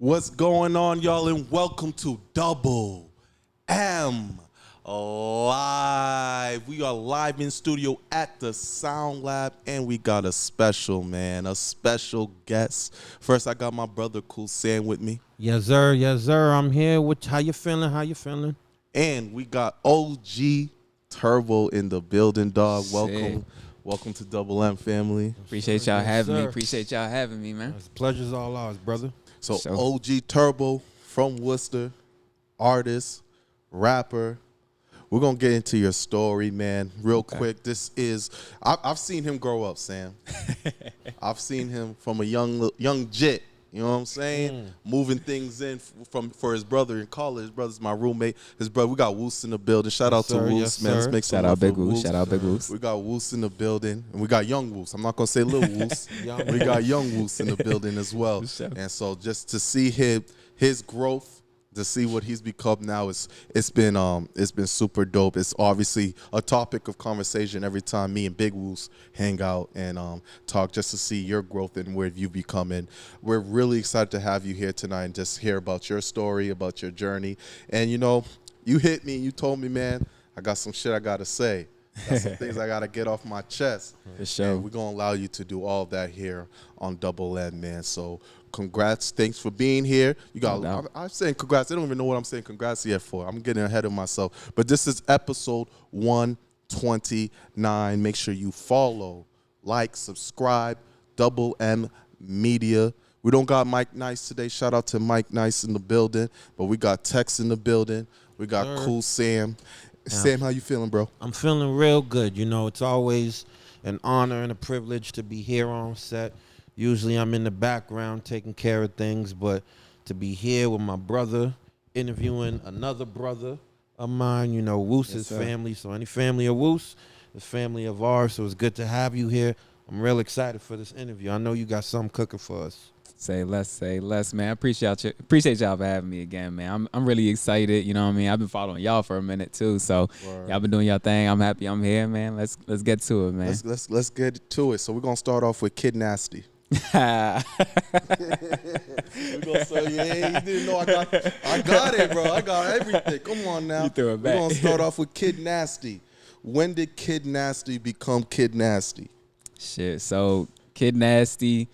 What's going on, y'all, and welcome to Double M Live. We are live in studio at the Sound Lab, and we got a special guest. First, I got my brother Cool Sam with me. Yes, sir. Yes, sir. I'm here. How you feeling? And we got OG Turbo in the building, dog. Welcome to Double M family. Appreciate y'all having me, man. The pleasure's all ours, brother. So OG Turbo from Worcester, artist, rapper. We're going to get into your story, man, real quick. This is, I've seen him grow up, Sam. I've seen him from a young jit, you know what I'm saying? Moving things in for his brother in college. His brother's my roommate. His brother, we got Woos in the building. Shout out to Woos, yes, man. Let's make some Shout out Big Woos. We got Woos in the building, and we got Young Woos. I'm not going to say Lil Woos. We got Young Woos in the building as well. And so just to see his growth, to see what he's become now, it's been super dope. It's obviously a topic of conversation every time me and Big Woos hang out and talk, just to see your growth and where you've become. And we're really excited to have you here tonight and just hear about your story, about your journey. And you hit me, you told me, man, I got some shit I gotta say. Got some things I gotta get off my chest. For sure. And we're gonna allow you to do all of that here on Double M, man. So congrats, thanks for being here. You got I'm saying congrats. I don't even know what I'm saying congrats yet for. I'm getting ahead of myself. But this is episode 129. Make sure you follow, like, subscribe, Double M Media. We don't got Mike Nice today. Shout out to Mike Nice in the building. But we got Tex in the building. We got Cool Sam. Sam, how you feeling, bro? I'm feeling real good. It's always an honor and a privilege to be here on set. Usually I'm in the background taking care of things, but to be here with my brother, interviewing another brother of mine, Woos' family. So any family of Woos is family of ours. So it's good to have you here. I'm real excited for this interview. I know you got something cooking for us. Say less, man. I appreciate y'all for having me again, man. I'm really excited. You know what I mean? I've been following y'all for a minute too, so y'all been doing y'all thing. I'm happy I'm here, man. Let's get to it, man. Let's get to it. So we're gonna start off with Kid Nasty. You didn't know I got it, bro. I got everything. Come on now. You threw it back. We're gonna start off with Kid Nasty. When did Kid Nasty become Kid Nasty? Shit. So Kid Nasty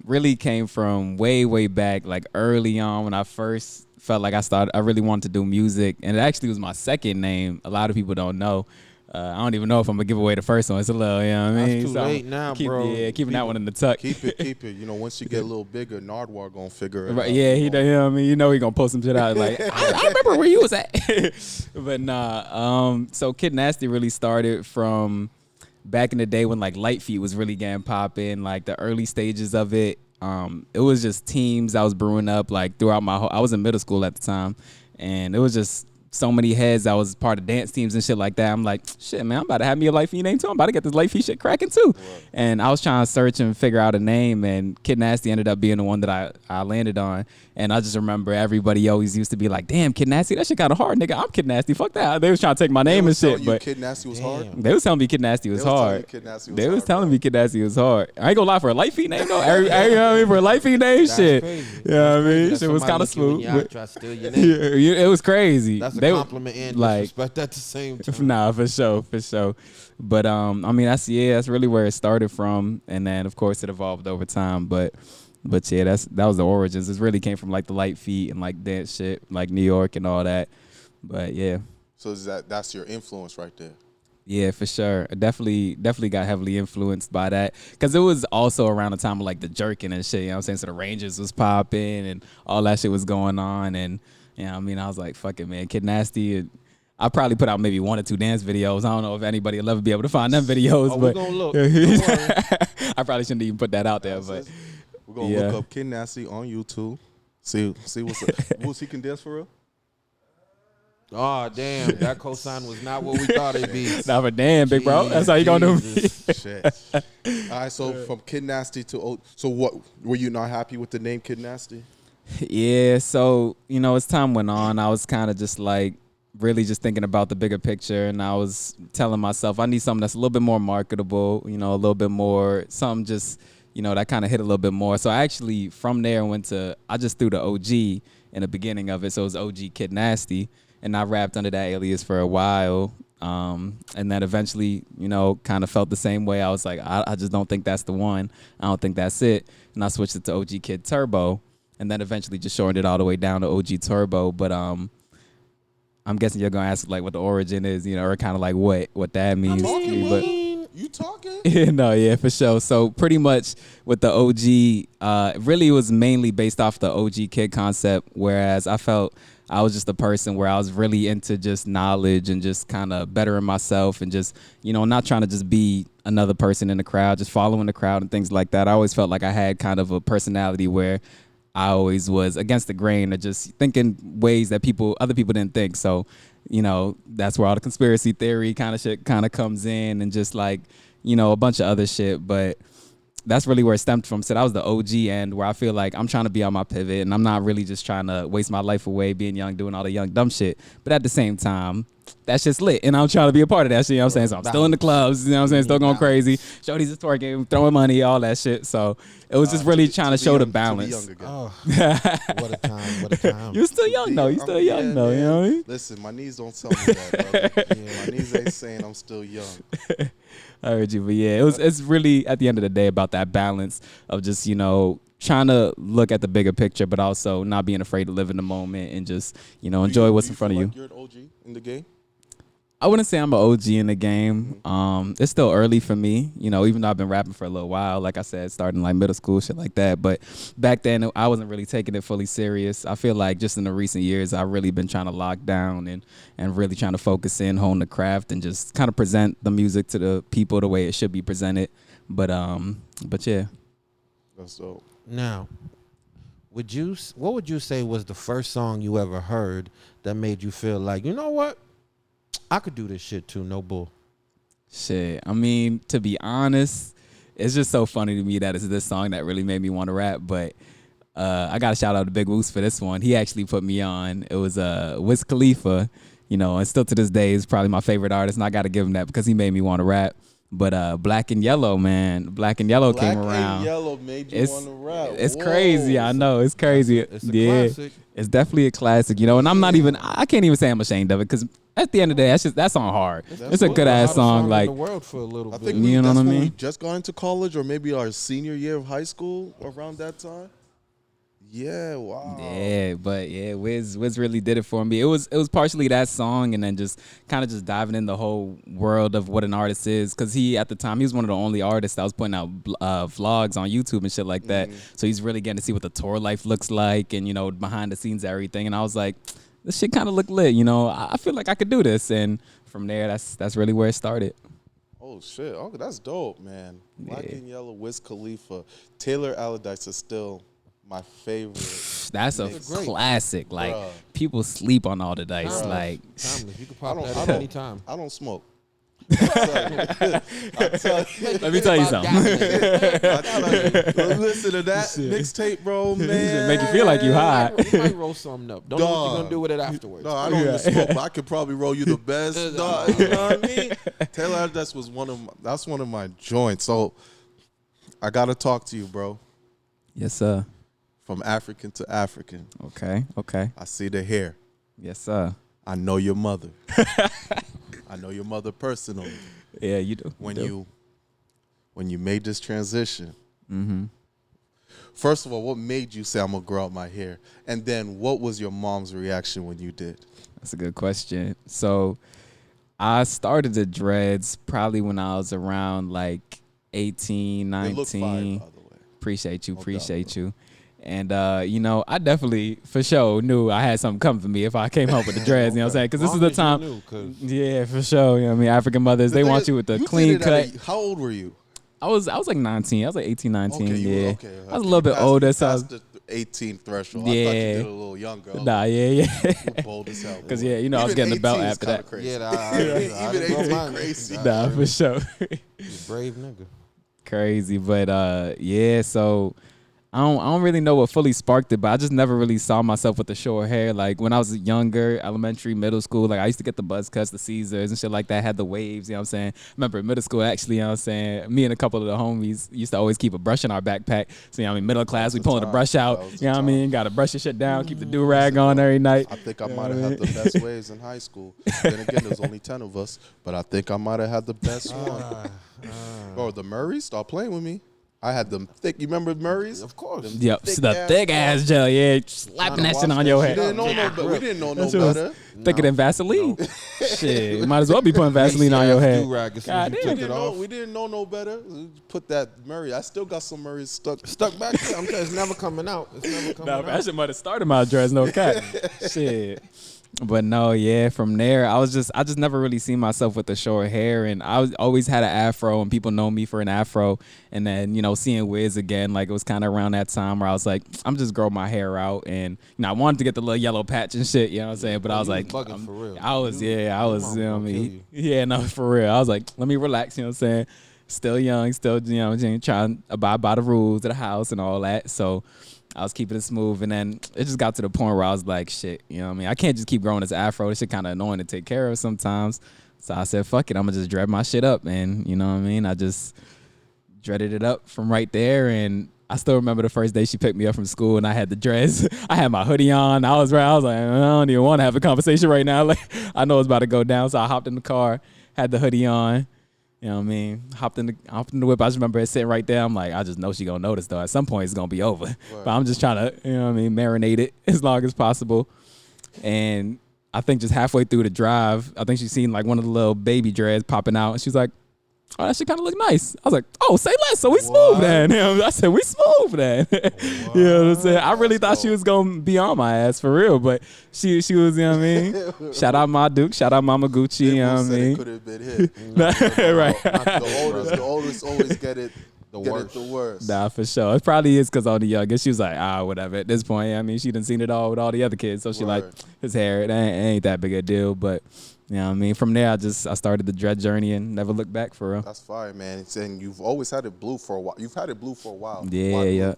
really came from way back, like early on when I first felt like I really wanted to do music. And it actually was my second name. A lot of people don't know. I don't even know if I'm going to give away the first one. It's a little, you know what I mean? That's too late now, bro. Yeah, keeping that one in the tuck. Keep it. Once you get a little bigger, Nardwar going to figure it out. Yeah, you know what I mean? He going to post some shit out like, I remember where you was at. But nah, so Kid Nasty really started from back in the day when like Light Feet was really getting popping, like the early stages of it. It was just teams I was brewing up like throughout I was in middle school at the time, and it was just so many heads. I was part of dance teams and shit like that. I'm like, shit, man, I'm about to have me a Light Feet name too. I'm about to get this Light Feet shit cracking too. Right. And I was trying to search and figure out a name, and Kid Nasty ended up being the one that I landed on. And I just remember everybody always used to be like, damn, Kid Nasty, that shit kind of hard, nigga. I'm Kid Nasty, fuck that. They was trying to take my name and shit. But Kid Nasty was hard? They was telling me Kid Nasty was hard. They was telling me Kid Nasty was hard. I ain't gonna lie, for a Light Feet name though, you know what I mean? For a Light Feet name, shit. Crazy. You know what I mean? Shit was kind of smooth. Try to steal your name. Yeah, it was crazy. That's a compliment and disrespect at the same time. Nah, for sure. But I mean, that's really where it started from, and then of course it evolved over time. But yeah, that was the origins. It really came from like the Light Feet and like dance shit, like New York and all that. But yeah. So that's your influence right there? Yeah, for sure. I definitely got heavily influenced by that, because it was also around the time of like the jerking and shit. You know what I'm saying? So the Rangers was popping and all that shit was going on, and I mean, I was like, fuck it, man, Kid Nasty. I probably put out maybe 1 or 2 dance videos. I don't know if anybody will ever be able to find them videos. But we're gonna look. I probably shouldn't even put that out there. But we're gonna look up Kid Nasty on YouTube. See what's up. Who's he can dance for real? Oh damn! That cosign was not what we thought it'd be. Not for damn, big bro. That's how you gonna do me. Shit. All right. So from Kid Nasty to so what? Were you not happy with the name Kid Nasty? Yeah. So as time went on, I was kind of just like really just thinking about the bigger picture, and I was telling myself I need something that's a little bit more marketable. A little bit more something just that kind of hit a little bit more. So I actually from there I just threw the OG in the beginning of it. So it was OG Kid Nasty, and I rapped under that alias for a while. And then eventually, kind of felt the same way. I was like, I just don't think that's the one. I don't think that's it. And I switched it to OG Kid Turbo, and then eventually just shortened it all the way down to OG Turbo. But I'm guessing you're gonna ask like what the origin is, or kind of like what that means. You talking? No, yeah, for sure. So pretty much with the OG, really it was mainly based off the OG Kid concept, whereas I felt I was just a person where I was really into just knowledge and just kind of bettering myself and just, not trying to just be another person in the crowd, just following the crowd and things like that. I always felt like I had kind of a personality where I always was against the grain or just thinking ways that other people didn't think. So, that's where all the conspiracy theory kind of shit kind of comes in and just like, a bunch of other shit. But that's really where it stemmed from. So that was the OG end where I feel like I'm trying to be on my pivot and I'm not really just trying to waste my life away being young, doing all the young dumb shit. But at the same time, that shit's lit and I'm trying to be a part of that shit, I'm saying? So I'm still in the clubs, I'm saying? Still going crazy. Shorty's just twerking, throwing money, all that shit. So it was just really trying to show the balance. Oh, what a time, what a time. You're still young though. You still young though, you know what I mean? Listen, my knees don't tell me that, brother. My knees ain't saying I'm still young. I heard you, but yeah, it's really at the end of the day about that balance of just, trying to look at the bigger picture, but also not being afraid to live in the moment and just, enjoy what's in front of you. Like you're an OG in the game? I wouldn't say I'm an OG in the game. It's still early for me, even though I've been rapping for a little while, like I said, starting like middle school, shit like that. But back then, I wasn't really taking it fully serious. I feel like just in the recent years, I've really been trying to lock down and really trying to focus in, hone the craft, and just kind of present the music to the people the way it should be presented. But yeah. That's dope. Now, what would you say was the first song you ever heard that made you feel like, you know what? I could do this shit too, no bull. Shit. I mean, to be honest, it's just so funny to me that it's this song that really made me want to rap. But I got to shout out to Big Woos for this one. He actually put me on. It was Wiz Khalifa, and still to this day is probably my favorite artist. And I got to give him that because he made me want to rap. But Black and Yellow, man. Black and Yellow came around. Black and Yellow made you want to rap. It's crazy. I know. It's crazy. It's a classic. It's definitely a classic, and I can't even say I'm ashamed of it because at the end of the day, that song hard. It's a good ass song. Like, in the world for a little bit. I think you know what I mean? We just got into college or maybe our senior year of high school around that time. Yeah, wow. Yeah, but yeah, Wiz really did it for me. It was partially that song and then just kind of just diving in the whole world of what an artist is. Cause at the time, he was one of the only artists that was putting out vlogs on YouTube and shit like that. So he's really getting to see what the tour life looks like and, behind the scenes, everything. And I was like, this shit kind of look lit. I feel like I could do this. And from there, that's really where it started. Oh, shit. Okay, that's dope, man. Black Yeah. and Yellow, Wiz Khalifa. Taylor Allardyce is still my favorite. That's a classic. Like, Bruh. people sleep on All the Dice. Bruh. like, Timeless. You could pop that at any time. I don't smoke. let me tell you something. Listen to that mixtape, bro, man. Make you feel like you high. You might roll something up. Don't know what you're going to do with it afterwards. No, I don't even smoke, but I could probably roll you the best. Dog, you know what I mean? Taylor Allardyce was one of my joints. So I got to talk to you, bro. Yes, sir. From African to African. Okay. I see the hair. Yes, sir. I know your mother. I know your mother personally. Yeah, you do. When you made this transition, first of all, what made you say I'm gonna grow out my hair? And then what was your mom's reaction when you did? That's a good question. So I started the dreads probably when I was around like 18, 19. They look fire, by the way. Appreciate you. And, I definitely, for sure, knew I had something coming for me if I came up with the dreads, you know what I'm saying? Because this is the time. Yeah, for sure. You know what I mean? African mothers, they want you with the clean cut. How old were you? I was like 19. I was like 18, 19. Okay, yeah. okay. I was a little bit older. So I was, the 18 threshold. Yeah. I thought you did a little younger. Nah, yeah. You're bold as hell. Because, I was getting the belt after that. Crazy. Yeah, Even 18 crazy. Nah, for sure. You brave nigga. Crazy. But, so I don't really know what fully sparked it, but I just never really saw myself with the short hair. Like when I was younger, elementary, middle school, like I used to get the buzz cuts, the Caesars and shit like that, had the waves, you know what I'm saying? Remember in middle school, actually, you know what I'm saying? Me and a couple of the homies used to always keep a brush in our backpack. So, you know what I mean? Middle class, we pulling the brush out, you know what I mean? Got to brush your shit down, keep the do-rag on every night. I think I might have had the best waves in high school. Then again, there's only 10 of us, but I think I might have had the best one. Bro, the Murrays, stop playing with me. I had them thick. You remember Murray's? Of course. Yep, the thick ass gel, yeah, slapping that shit on your head. We didn't know no better. Thicker than Vaseline. Shit, you might as well be putting Vaseline on your head. God damn. We didn't know no better. Put that Murray. I still got some Murrays stuck back there. I'm telling you, it's never coming out. It's never coming out. That shit might have started my dress, no cat. Shit. But no, yeah, from there, I just never really seen myself with the short hair, and always had an afro, and people know me for an afro. And then, you know, seeing Wiz again, like it was kind of around that time where I was like, I'm just growing my hair out, and you know, I wanted to get the little yellow patch and shit, you know what I'm saying? But I was like, for real. I was, you know what I mean? Yeah, no, for real. I was like, let me relax, you know what I'm saying? Still young, still, you know, trying to abide by the rules of the house and all that. So I was keeping it smooth, and then it just got to the point where I was like, shit, you know what I mean? I can't just keep growing this afro. This shit kind of annoying to take care of sometimes. So I said, fuck it, I'm going to just dread my shit up, and you know what I mean? I just dreaded it up from right there, and I still remember the first day she picked me up from school, and I had the dreads. I had my hoodie on. I was like, I don't even want to have a conversation right now. Like, I know it's about to go down, so I hopped in the car, had the hoodie on. You know what I mean? Hopped in the whip. I just remember it sitting right there. I'm like, I just know she gonna notice though. At some point it's gonna be over. Right. But I'm just trying to, you know what I mean, marinate it as long as possible. And I think just halfway through the drive, I think she seen like one of the little baby dreads popping out, and she's like, oh, that shit kind of look nice. I was like, oh, say less. So we smooth then. You know, I said, we smooth then. You know what I'm saying? I really thought she was going to be on my ass for real, but she was, you know what I mean? Shout out Ma Duke. Shout out Mama Gucci. You know what I mean? It could have been hit. Right. The oldest always get it. The worst. Nah, for sure. It probably is because I'm the youngest. She was like, whatever. At this point, I mean, she done seen it all with all the other kids. So she like, his hair, it ain't that big a deal. But, you know what I mean? From there, I started the dread journey and never looked back for real. That's fire, man. And you've always had it blue for a while. You've had it blue for a while. Yeah.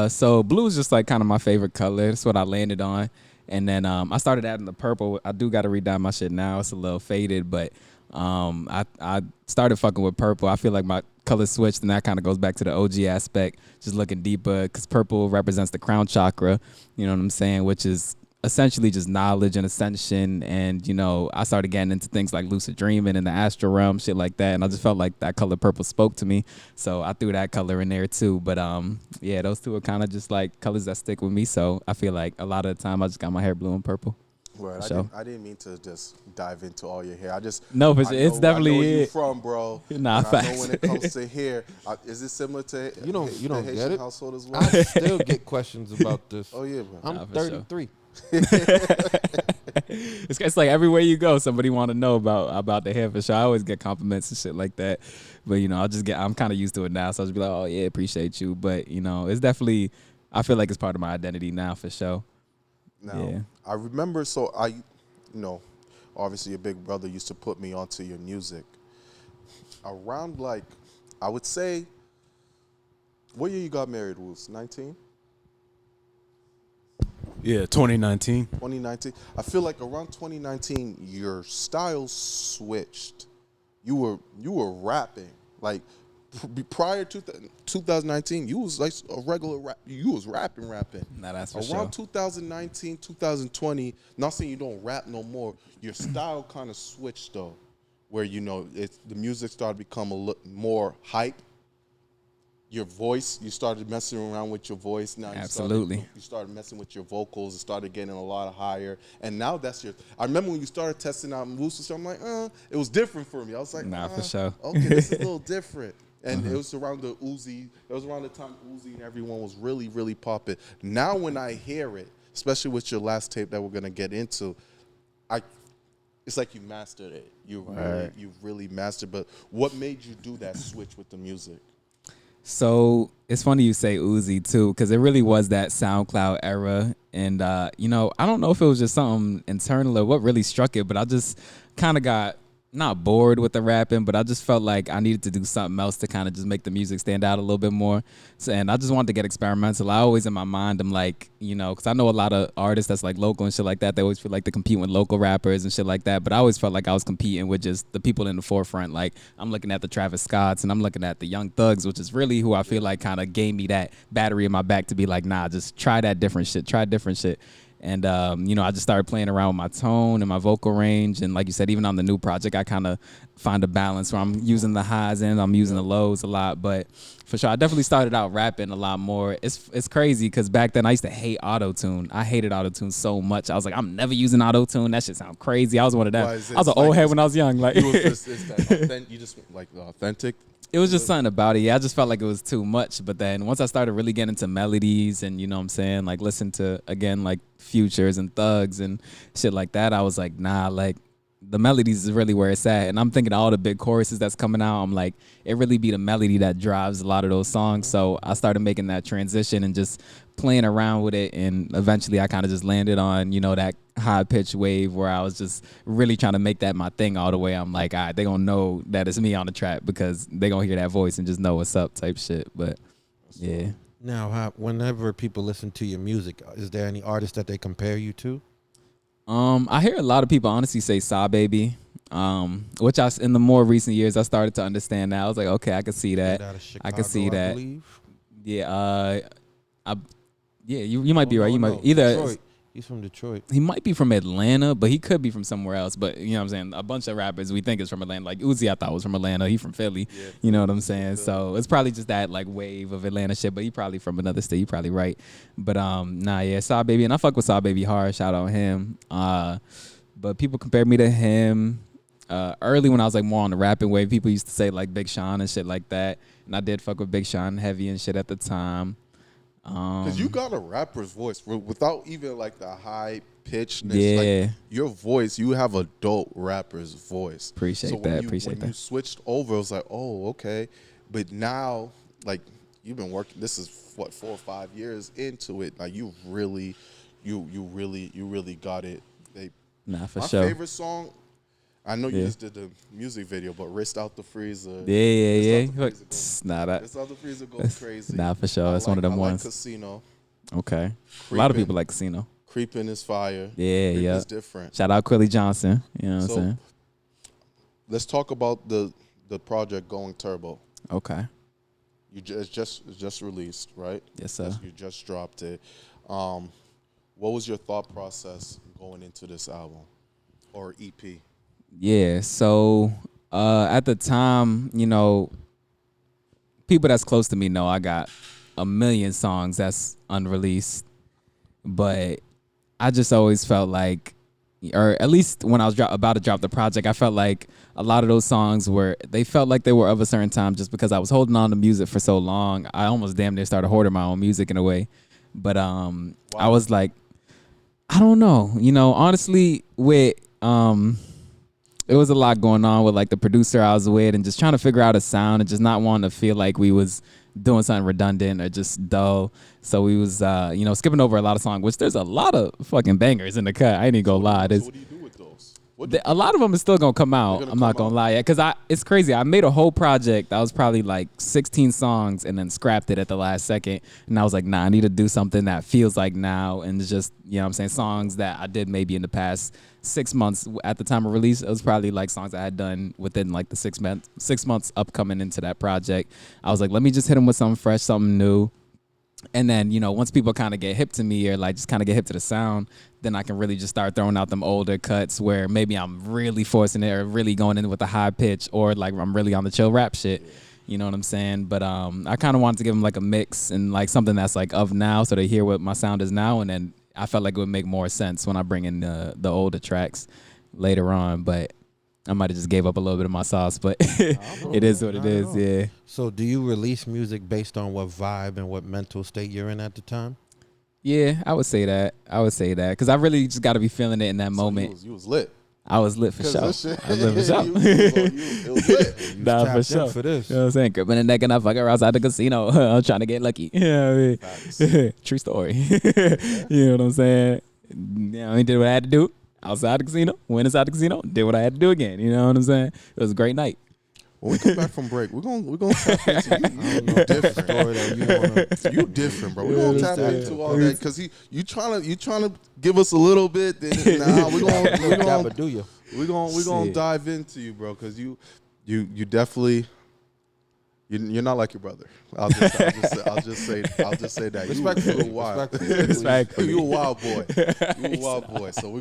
So blue is just like kind of my favorite color. That's what I landed on. And then I started adding the purple. I do got to redye my shit now. It's a little faded, but I started fucking with purple. I feel like my color switched, and that kind of goes back to the OG aspect, just looking deeper, because purple represents the crown chakra, you know what I'm saying, which is essentially just knowledge and ascension. And, you know, I started getting into things like lucid dreaming and the astral realm, shit like that, and I just felt like that color purple spoke to me, so I threw that color in there too. But yeah, those two are kind of just like colors that stick with me, so I feel like a lot of the time I just got my hair blue and purple. Right. I didn't mean to just dive into all your hair. It's definitely I know where you from, bro. Nah, facts. I know when it comes to hair, is it similar to you don't Haitian get it household as well? I still get questions about this. Oh yeah, bro. I'm 33. It's like everywhere you go, somebody want to know about the hair for sure. I always get compliments and shit like that, but you know, I'm kind of used to it now, so I'll just be like, oh yeah, appreciate you. But you know, it's definitely, I feel like it's part of my identity now for sure. Now, yeah. I remember, obviously your big brother used to put me onto your music around, like, I would say, what year you got married, Woos? 19? Yeah, 2019. 2019. I feel like around 2019, your style switched. You were rapping. Like, prior to 2019, you was like a regular rap. You was rapping. Nah, that's for around sure. 2019, 2020. Not saying you don't rap no more. Your style kind of switched though, where the music started to become a little more hype. Your voice, you started messing around with your voice. Now absolutely, you started messing with your vocals. It started getting a lot higher, and now that's your. I remember when you started testing out moves, I'm like, it was different for me. I was like, nah, for sure. Okay, this is a little different. And it was around the Uzi. It was around the time Uzi and everyone was really, really popping. Now when I hear it, especially with your last tape that we're gonna get into, it's like you mastered it. You really mastered. But what made you do that switch with the music? So it's funny you say Uzi too, because it really was that SoundCloud era. And I don't know if it was just something internal or what really struck it, but I just kind of got not bored with the rapping, but I just felt like I needed to do something else to kind of just make the music stand out a little bit more. So, and I just wanted to get experimental. I always in my mind, I'm like, you know, because I know a lot of artists that's like local and shit like that. They always feel like they compete with local rappers and shit like that. But I always felt like I was competing with just the people in the forefront. Like I'm looking at the Travis Scotts and I'm looking at the Young Thugs, which is really who I feel like kind of gave me that battery in my back to be like, nah, just try that different shit. Try different shit. And, you know, I just started playing around with my tone and my vocal range. And like you said, even on the new project, I kind of find a balance where I'm using the highs and I'm using the lows a lot. But for sure, I definitely started out rapping a lot more. It's crazy because back then I used to hate auto-tune. I hated auto-tune so much. I was like, I'm never using auto-tune. That shit sounds crazy. I was one of them. I was an old head when I was young. Like, you just like the authentic. It was just something about it. Yeah, I just felt like it was too much. But then once I started really getting into melodies and, you know what I'm saying, like listen to, again, like Futures and Thugs and shit like that, I was like, nah, like the melodies is really where it's at. And I'm thinking all the big choruses that's coming out, I'm like, it really be the melody that drives a lot of those songs. So I started making that transition and just playing around with it. And eventually I kind of just landed on, you know, that high pitch wave where I was just really trying to make that my thing all the way. I'm like, all right, they gonna know that it's me on the track because they gonna hear that voice and just know what's up type shit. But yeah. Now, whenever people listen to your music, is there any artist that they compare you to? I hear a lot of people honestly say Saw Baby, which in the more recent years I started to understand that. I was like, okay, I can see that. I can see that. Yeah, you might be right. You might either. Detroit. He's from Detroit. He might be from Atlanta, but he could be from somewhere else. But you know what I'm saying? A bunch of rappers we think is from Atlanta. Like Uzi, I thought was from Atlanta. He from Philly. Yeah. You know what I'm saying? So it's probably just that like wave of Atlanta shit. But he probably from another state. You probably right. But nah, yeah, Saw Baby, and I fuck with Saw Baby hard. Shout out him. But people compare me to him. Early when I was like more on the rapping wave, people used to say like Big Sean and shit like that. And I did fuck with Big Sean heavy and shit at the time. Because you got a rapper's voice without even like the high pitchness. Yeah, like, your voice, you have a dope rapper's voice. Appreciate that. When you switched over, it was like, oh, okay. But now, like you've been working. This is what 4 or 5 years into it. Like you really got it. Nah, for my sure. My favorite song. I know you just did the music video, but Wrist Out the Freezer. Yeah. Wrist Out the Freezer goes crazy. Nah, for sure. That's one of them ones. Casino. Okay. Creepin'. A lot of people like Casino. Creeping is fire. Yeah, Creeping yeah. is different. Shout out Quilly Johnson. You know what I'm saying? Let's talk about the project Going Turbo. Okay. It's just released, right? Yes, sir. You just dropped it. What was your thought process going into this album or EP? Yeah, so at the time, you know, people that's close to me know I got a million songs that's unreleased, but I just always felt like, or at least when I was about to drop the project, I felt like a lot of those songs they felt like they were of a certain time just because I was holding on to music for so long. I almost damn near started hoarding my own music in a way. But wow. I was like, I don't know, you know, honestly, with it was a lot going on with like the producer I was with and just trying to figure out a sound and just not wanting to feel like we was doing something redundant or just dull. So we was, you know, skipping over a lot of songs, which there's a lot of fucking bangers in the cut. I ain't even gonna lie. So what do you do with those? A lot of them is still gonna come out. I'm not gonna lie, because it's crazy. I made a whole project that was probably like 16 songs and then scrapped it at the last second. And I was like, nah, I need to do something that feels like now, and just, you know what I'm saying, songs that I did maybe in the past 6 months at the time of release. It was probably like songs I had done within like the 6 months upcoming into that project. I was like, let me just hit them with something fresh, something new. And then, you know, once people kind of get hip to me or like just kind of get hip to the sound, then I can really just start throwing out them older cuts where maybe I'm really forcing it or really going in with a high pitch, or like I'm really on the chill rap shit. You know what I'm saying? But I kind of wanted to give them like a mix and like something that's like of now, so they hear what my sound is now. And then I felt like it would make more sense when I bring in the older tracks later on. But I might have just gave up a little bit of my sauce, but it is what it is, yeah. So do you release music based on what vibe and what mental state you're in at the time? Yeah, I would say that. Because I really just got to be feeling it in that moment. You was lit. I was lit for sure. I was lit for sure. It was lit. Nah, for sure. For this. You know what I'm saying? Gripping the neck and I fuck her outside the casino. I'm trying to get lucky. You know what I mean? True story. You know what I'm saying? You know, I did what I had to do. outside the casino, went inside the casino, did what I had to do again. You know what I'm saying? It was a great night. When we come back from break, we're gonna tap into you different. You different, bro. We're gonna tap into all that because you trying to give us a little bit. Then now we're gonna dive into you, bro, because you definitely. You're not like your brother. I'll just say that. Respectfully, you a wild. You a wild boy. You a wild boy. So we're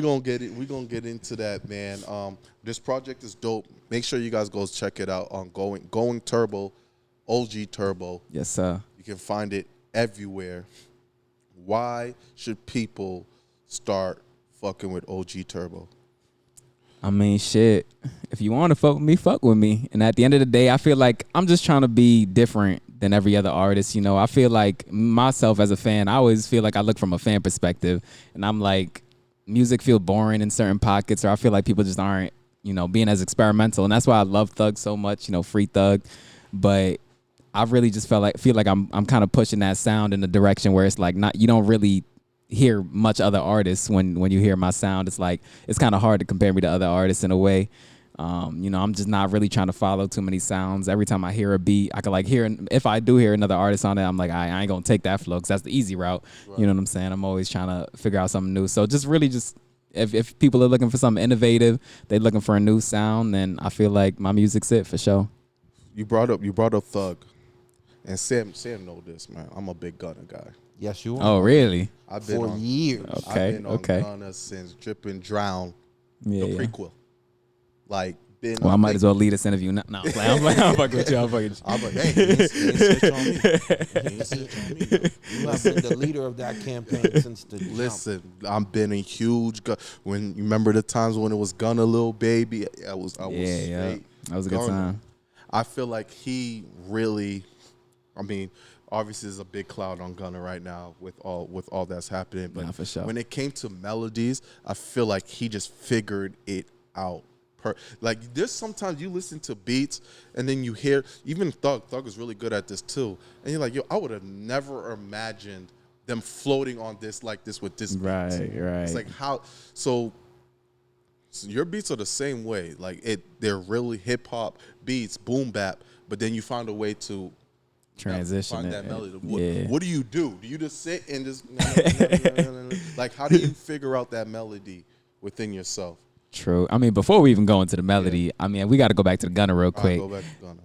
gonna get it. We're gonna get into that, man. This project is dope. Make sure you guys go check it out on Going Turbo, OG Turbo. Yes, sir. You can find it everywhere. Why should people start fucking with OG Turbo? I mean, shit. If you want to fuck with me, fuck with me. And at the end of the day, I feel like I'm just trying to be different than every other artist. You know, I feel like myself as a fan, I always feel like I look from a fan perspective. And I'm like, music feel boring in certain pockets, or I feel like people just aren't, you know, being as experimental. And that's why I love Thug so much, you know, Free Thug. But I really just feel like I'm kind of pushing that sound in the direction where it's like you don't really hear much other artists when you hear my sound. It's like it's kind of hard to compare me to other artists in a way. You know, I'm just not really trying to follow too many sounds. Every time I hear a beat, I can like hear, if I do hear another artist on it, I'm like, I ain't gonna take that flow because that's the easy route. Right. You know what I'm saying? I'm always trying to figure out something new. So just really if people are looking for something innovative, they're looking for a new sound, then I feel like my music's it for sure. You brought up Thug, and Sam know this, man. I'm a big Gunna guy. Yes, you are. Oh, really? I've been for years. Okay, I've been on Gunna since Drip and Drown, the prequel. Like, I might as well lead this interview. No, I'm fucking with you. I'm like, hey, you ain't snitch on me. You have been the leader of that campaign since the jump. Listen, I've been a huge when you remember the times when it was Gunna Lil Baby. I was straight. That was a good time. I feel like he really, I mean, obviously there's a big cloud on Gunna right now with all that's happening. But for sure. When it came to melodies, I feel like he just figured it out. Like there's sometimes you listen to beats and then you hear, even Thug is really good at this too, and you're like, yo, I would have never imagined them floating on this like this with this beat. Right. It's like how so your beats are the same way. Like they're really hip hop beats, boom bap, but then you find a way to transition find that melody. Yeah. What do you do? Do you just sit and just like how do you figure out that melody within yourself? True. I mean, before we even go into the melody, I mean, we got to go back to the Gunna real quick. Go back to Gunna.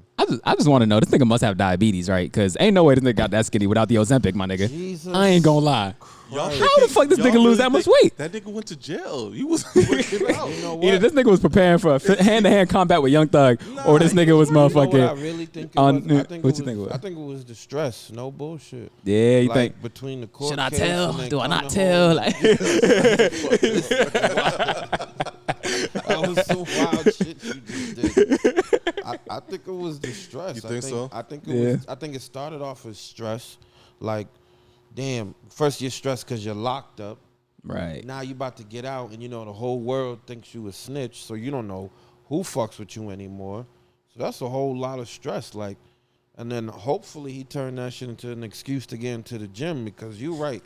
I just want to know, this nigga must have diabetes, right? Because ain't no way this nigga got that skinny without the Ozempic, my nigga. Jesus I ain't gonna lie. How the fuck this nigga really lose that much weight? That nigga went to jail. He was working out. You know what? Either this nigga was preparing for hand-to-hand combat with Young Thug, or this nigga was motherfucking. You know what I really think it was? What you think it was? I think it was the stress. No bullshit. Yeah, you like, think? between the court Should I case tell? and then Do I not Gunna tell? Home. Like, That was some wild shit you just did. I think it was the stress. You think so? I think it was. I think it started off as stress. Like, damn, first you're stressed because you're locked up. right. Now you about to get out, and you know the whole world thinks you a snitch, so you don't know who fucks with you anymore. So that's a whole lot of stress. Like, and then hopefully he turned that shit into an excuse to get into the gym because you're right.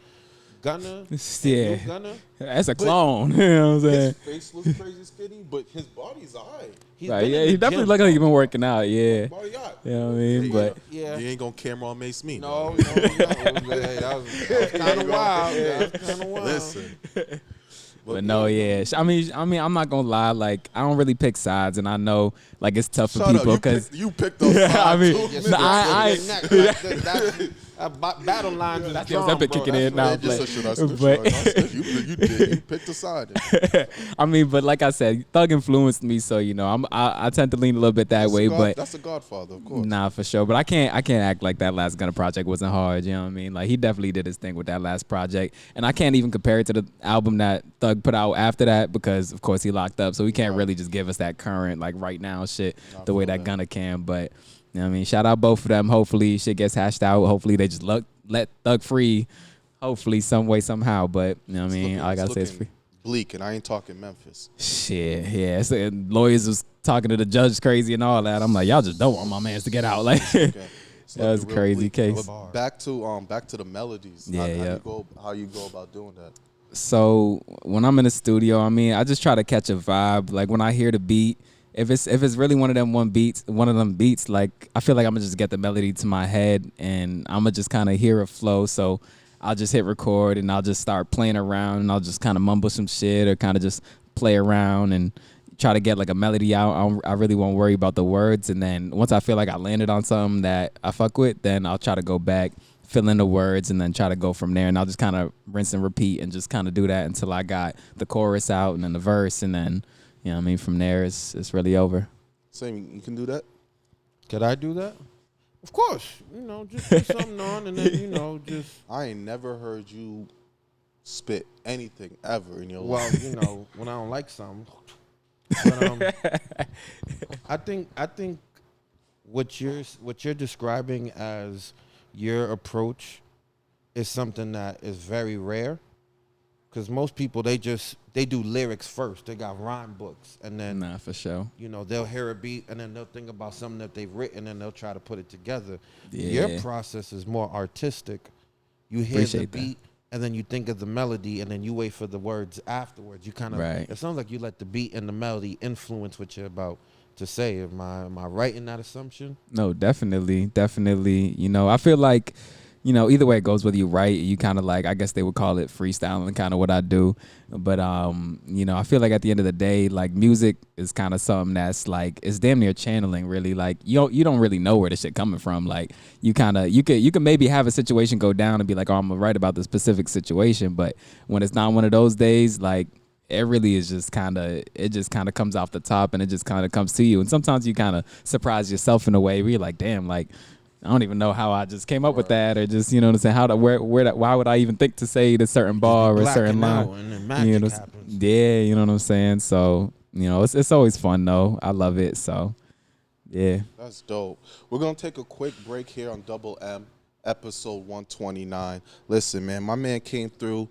Gunna, Yeah. Gunna, That's a clone. You know what I'm saying? His face looks crazy skinny, but his body's alright. Right. Yeah, he definitely look like he been working out. Yeah. Body out. You know what I mean? But yeah. You ain't gonna camera on Mace me. No. That was kind of wild. That was kind of wild. Listen. But no, yeah. I mean, I'm not gonna lie. Like, I don't really pick sides, and I know like it's tough for people because you picked those sides. I mean, too. no, Battle lines is That's drawn, Ozempic bro. kicking in now. You did. You picked a side. I mean, but like I said, Thug influenced me, so you know, I tend to lean a little bit that way. But that's a Godfather, of course. Nah, for sure. But I can't act like that last Gunna project wasn't hard. You know what I mean? Like he definitely did his thing with that last project, and I can't even compare it to the album that Thug put out after that because of course he locked up, so he can't really just give us that current like right now shit the way that Gunna can. But you know what I mean? Shout out both of them. Hopefully shit gets hashed out. Hopefully they just let Thug free. Hopefully some way somehow. But you know what I mean? All I gotta say is free. Bleak, and I ain't talking Memphis. Shit, yeah. So, lawyers was talking to the judge crazy and all that. I'm like, y'all just don't want my mans to get out. Like, that was a crazy case. Back to the melodies. Yeah, How you go about doing that? So when I'm in the studio, I mean, I just try to catch a vibe. Like when I hear the beat, if it's really one of them beats, like I feel like I'm gonna just get the melody to my head and I'm gonna just kind of hear a flow. So I'll just hit record and I'll just start playing around and I'll just kind of mumble some shit or kind of just play around and try to get like a melody out. I really won't worry about the words. And then once I feel like I landed on something that I fuck with, then I'll try to go back, fill in the words, and then try to go from there. And I'll just kind of rinse and repeat and just kind of do that until I got the chorus out and then the verse. And then, you know what I mean, from there, it's really over. Same, you can do that? Could I do that? Of course. You know, just put something on and then, you know, just. I ain't never heard you spit anything ever in your Well, life. you know, when I don't like something. But, I think what you're describing as your approach is something that is very rare, because most people they do lyrics first. They got rhyme books, and then Nah, for sure. you know they'll hear a beat and then they'll think about something that they've written and they'll try to put it together. Yeah. Your process is more artistic. You hear Appreciate the that. beat and then you think of the melody and then you wait for the words afterwards. You kind of Right. It sounds like you let the beat and the melody influence what you're about to say. Am I right in that assumption? No, definitely. You know, I feel like, you know, either way it goes, whether you write, you kind of like, I guess they would call it freestyling, kind of what I do. But, you know, I feel like at the end of the day, like music is kind of something that's like, it's damn near channeling, really. Like you don't really know where this shit coming from. Like you can maybe have a situation go down and be like, oh, I'm gonna write about this specific situation. But when it's not one of those days, like, it really is just it just kind of comes off the top and it just kind of comes to you. And sometimes you kind of surprise yourself in a way where you're like, damn, like, I don't even know how I just came up with that, or just, you know what I'm saying, why would I even think to say this certain bar or a certain line? And then magic You know, happens. yeah, you know what I'm saying? So, you know, it's always fun though. I love it. So, yeah. That's dope. We're going to take a quick break here on Double M, episode 129. Listen, man, my man came through.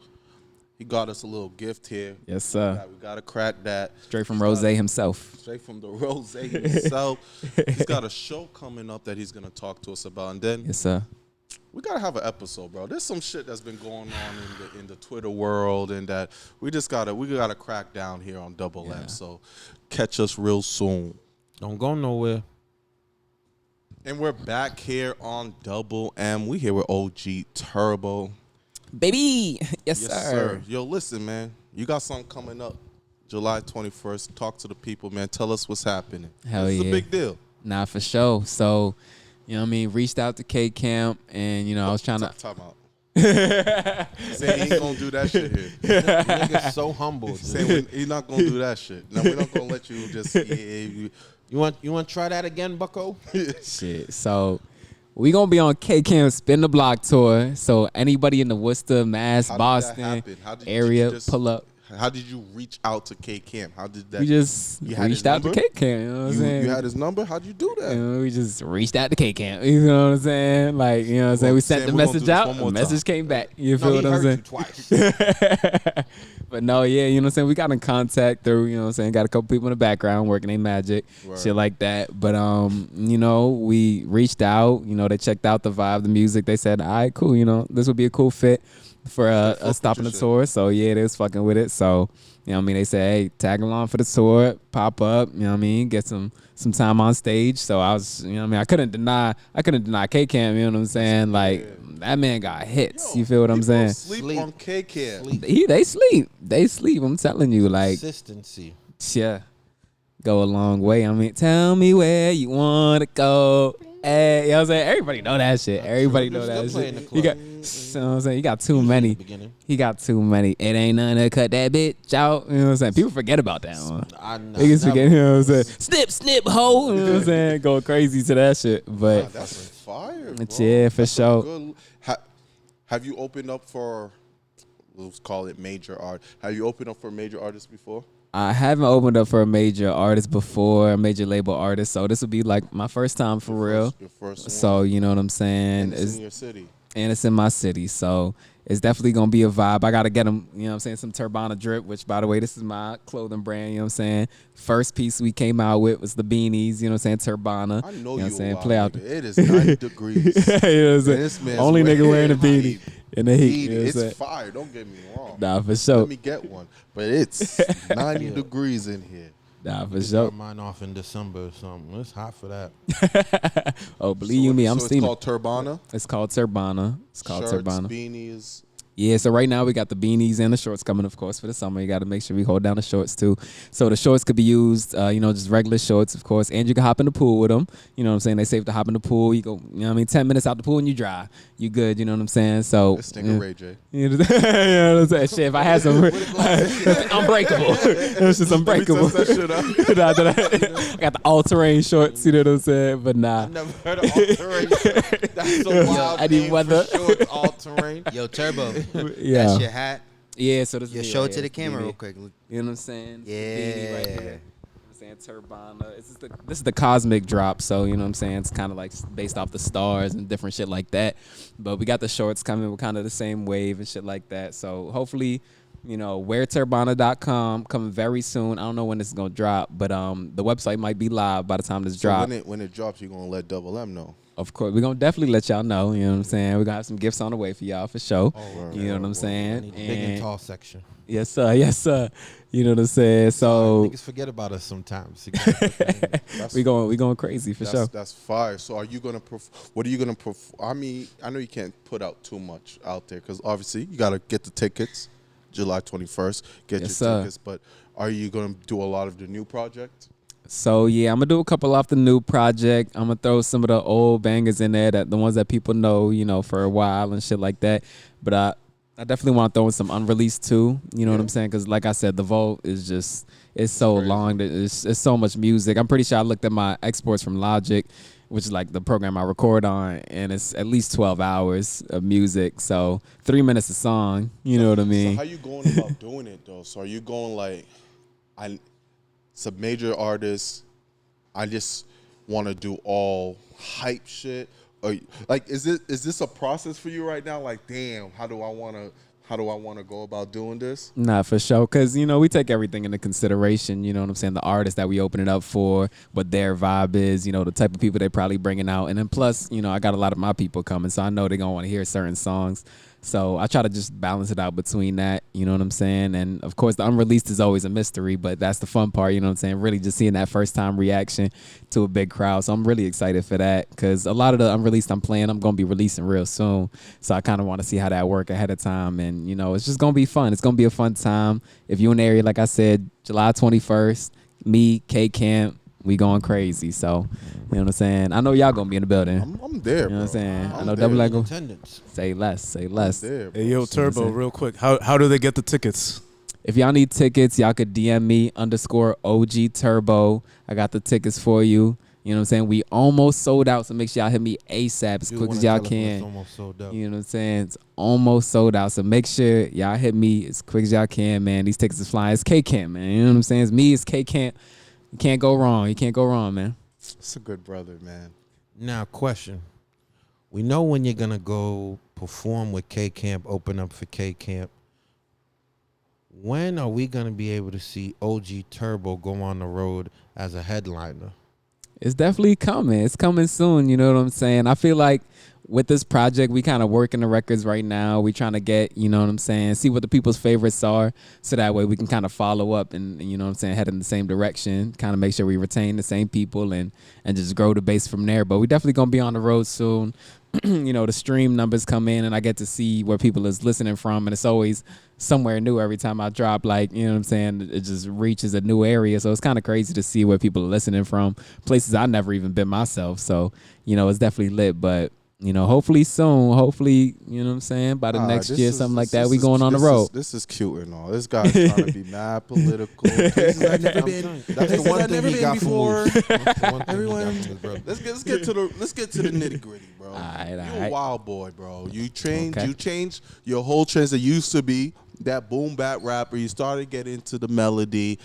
He got us a little gift here. Yes, sir. We got to crack that. Straight from Rose himself. Straight from the Rose himself. He's got a show coming up that he's going to talk to us about. And then Yes, sir. we got to have an episode, bro. There's some shit that's been going on in the Twitter world, and that we got to crack down here on Double M. So catch us real soon. Don't go nowhere. And we're back here on Double M. We here with OG Turbo. Baby. Yes, sir. Yo, listen, man. You got something coming up July 21st. Talk to the people, man. Tell us what's happening. Hell This is yeah. a big deal. Nah, for sure. So, you know what I mean? Reached out to K Camp and, you know, I was trying to. Time out. Say he ain't gonna do that shit here. Nigga's so humble. Say he's not gonna do that shit. Now we're not gonna let you just. You want to try that again, Bucko? Shit. So, we gonna be on K Camp Spin the Block tour. So anybody in the Worcester, Mass, How did that Boston happen? How did area, you just- pull up. How did you reach out to K Camp? How did that? We just You had his reached out to number? K Camp. You know what I'm saying? You had his number. How'd you do that? You know, we just reached out to K Camp. You know what I'm saying? Like, you know what I'm saying? We sent the Sam, we're gonna do message this out. one The more message came back. You No, feel he what I'm heard saying? you twice. But no, yeah, you know what I'm saying? We got in contact through, you know what I'm saying? Got a couple people in the background working their magic, Word. shit like that. But, you know, we reached out. You know, they checked out the vibe, the music. They said, all right, cool. You know, this would be a cool fit for us stopping the your tour. So, yeah, they was fucking with it. So, you know what I mean? They said, hey, tag along for the tour, pop up, you know what I mean? Get some time on stage. So I was, you know what I mean? I couldn't deny K Camp, you know what I'm saying? Like, that man got hits. You feel what I'm saying? Sleep on K Camp. They sleep. I'm telling you, like, Consistency. yeah, go a long way. I mean, tell me where you wanna go. Hey, you know what I'm saying? Everybody know that shit. Everybody know that Still play in shit. the You club. got, you know what I'm saying? You got too Usually in the many. beginning. He got too many. It ain't nothing to cut that bitch out. You know what I'm saying? People forget about that one. Niggas forget, you know what I'm saying? Snip, ho. You know what I'm saying? Go crazy to that shit. But That's fire. It's- Bro. yeah, for That's a sure. good- have you opened up for, let's call it major art? Have you opened up for major artists before? I haven't opened up for a major artist before, a major label artist. So this will be like my first time for real. Your first one. So you know what I'm saying? And it's in your city. and it's in my city. So it's definitely going to be a vibe. I got to get them, you know what I'm saying, some Turbana drip, which, by the way, this is my clothing brand, you know what I'm saying. First piece we came out with was the beanies, you know what I'm saying, Turbana. I know you know what I'm saying, wild play out. nigga. It is 90 degrees. You know what I'm saying? This man's Only nigga wearing a beanie hype. in the heat. You know what I'm saying? It's fire. Don't get me wrong. Nah, for sure. Let me get one. But it's 90 degrees in here. Nah, for Sure. sure. Mine off in December or something. It's hot for that. Oh, believe you me, I'm so steaming. it's called Turbana. It's called Turbana. It's called Shirts, Turbana. beanies. Yeah, so right now we got the beanies and the shorts coming, of course, for the summer. You got to make sure we hold down the shorts, too. So the shorts could be used, just regular shorts, of course, and you can hop in the pool with them. You know what I'm saying? They safe to hop in the pool. You go, 10 minutes out the pool and you dry. You good, you know what I'm saying? So This nigga Ray J. You know what I'm saying? Shit, if I had some unbreakable. It's just unbreakable. Let me test that shit out. I got the all-terrain shorts, you know what I'm saying? But nah. I never heard of all-terrain. That's a wild I need name weather. for shorts, all-terrain. Yo, Turbo. Yeah. That's your hat. Yeah, so this Yo, is show it to yeah, the camera beanie. real quick. You know what I'm saying? Yeah. Beanie right here. You know what I'm saying? Turbana. This is the cosmic drop, so you know what I'm saying? It's kind of like based off the stars and different shit like that. But we got the shorts coming with kind of the same wave and shit like that. So hopefully, wearturbana.com coming very soon. I don't know when this is gonna drop, but the website might be live by the time this So drops. when it drops, you're gonna let Double M know. Of course, we're gonna definitely let y'all know. You know what I'm saying? We're gonna have some gifts on the way for y'all for sure. word, You know what I'm I saying? need the big and tall section. Yes, sir. Yes, sir. You know what I'm saying? So Niggas forget about us sometimes. we going crazy for sure. That's fire. So are you gonna? What are you gonna? I mean, I know you can't put out too much out there because obviously you gotta get the tickets. July 21st, get Yes, your sir. tickets. But are you gonna do a lot of the new project? So yeah, I'm gonna do a couple off the new project. I'm gonna throw some of the old bangers in there, the ones that people know, for a while and shit like that. But I definitely want to throw in some unreleased too. You know what I'm saying? Because like I said, the vault is it's so crazy. long. It's so much music. I'm pretty sure I looked at my exports from Logic, which is like the program I record on, and it's at least 12 hours of music. So 3 minutes a song. You know what I mean? So how you going about doing it though? So are you going like, some major artists, I just want to do all hype shit? Or like, is this a process for you right now? Like, damn, how do I want to go about doing this? Nah, for sure. Because, we take everything into consideration. You know what I'm saying? The artists that we open it up for, what their vibe is, the type of people they probably bringing out. And then plus, I got a lot of my people coming, so I know they're going to want to hear certain songs. So I try to just balance it out between that, you know what I'm saying? And, of course, the unreleased is always a mystery, but that's the fun part, you know what I'm saying? Really just seeing that first-time reaction to a big crowd. So I'm really excited for that because a lot of the unreleased I'm playing, I'm going to be releasing real soon. So I kind of want to see how that work ahead of time. And, it's just going to be fun. It's going to be a fun time. If you're in the area, like I said, July 21st, me, K-Camp, we going crazy. So, you know what I'm saying? I know y'all going to be in the building. I'm there, You know what I'm saying? I know there. Double Echo. Attendance. Say less. I'm there, bro. Hey, yo, Turbo, real quick. How do they get the tickets? If y'all need tickets, y'all could DM me _OG Turbo. I got the tickets for you. You know what I'm saying? We almost sold out, so make sure y'all hit me ASAP as quick as y'all can. Almost sold out. You know what I'm saying? It's almost sold out, so make sure y'all hit me as quick as y'all can, man. These tickets is flying. It's K-Camp, man. You know what I'm saying? It's me, it's K-Camp. You can't go wrong. You can't go wrong, man. It's a good brother, man. Now, question. We know when you're going to go perform with K-Camp, open up for K-Camp. When are we going to be able to see OG Turbo go on the road as a headliner? It's definitely coming. It's coming soon. You know what I'm saying? I feel like with this project, we kind of working the records right now. We trying to get, you know what I'm saying, see what the people's favorites are, so that way we can kind of follow up and, you know what I'm saying, head in the same direction, kind of make sure we retain the same people and just grow the base from there. But we definitely going to be on the road soon. The stream numbers come in and I get to see where people is listening from, and it's always somewhere new every time I drop. Like, you know what I'm saying, it just reaches a new area, so it's kind of crazy to see where people are listening from, places I never even been myself. So, it's definitely lit. But hopefully soon, hopefully, you know what I'm saying, by the next year, something like that, we going on the road. This is cute and all. This guy's trying to be mad political. Places I've never been. That's the one thing he got from Moose. That's the one thing he got from his brother. Let's get to the nitty gritty, bro. All right. You a wild boy, bro. You changed your whole trends that used to be that boom bap rapper. You started getting into the melody.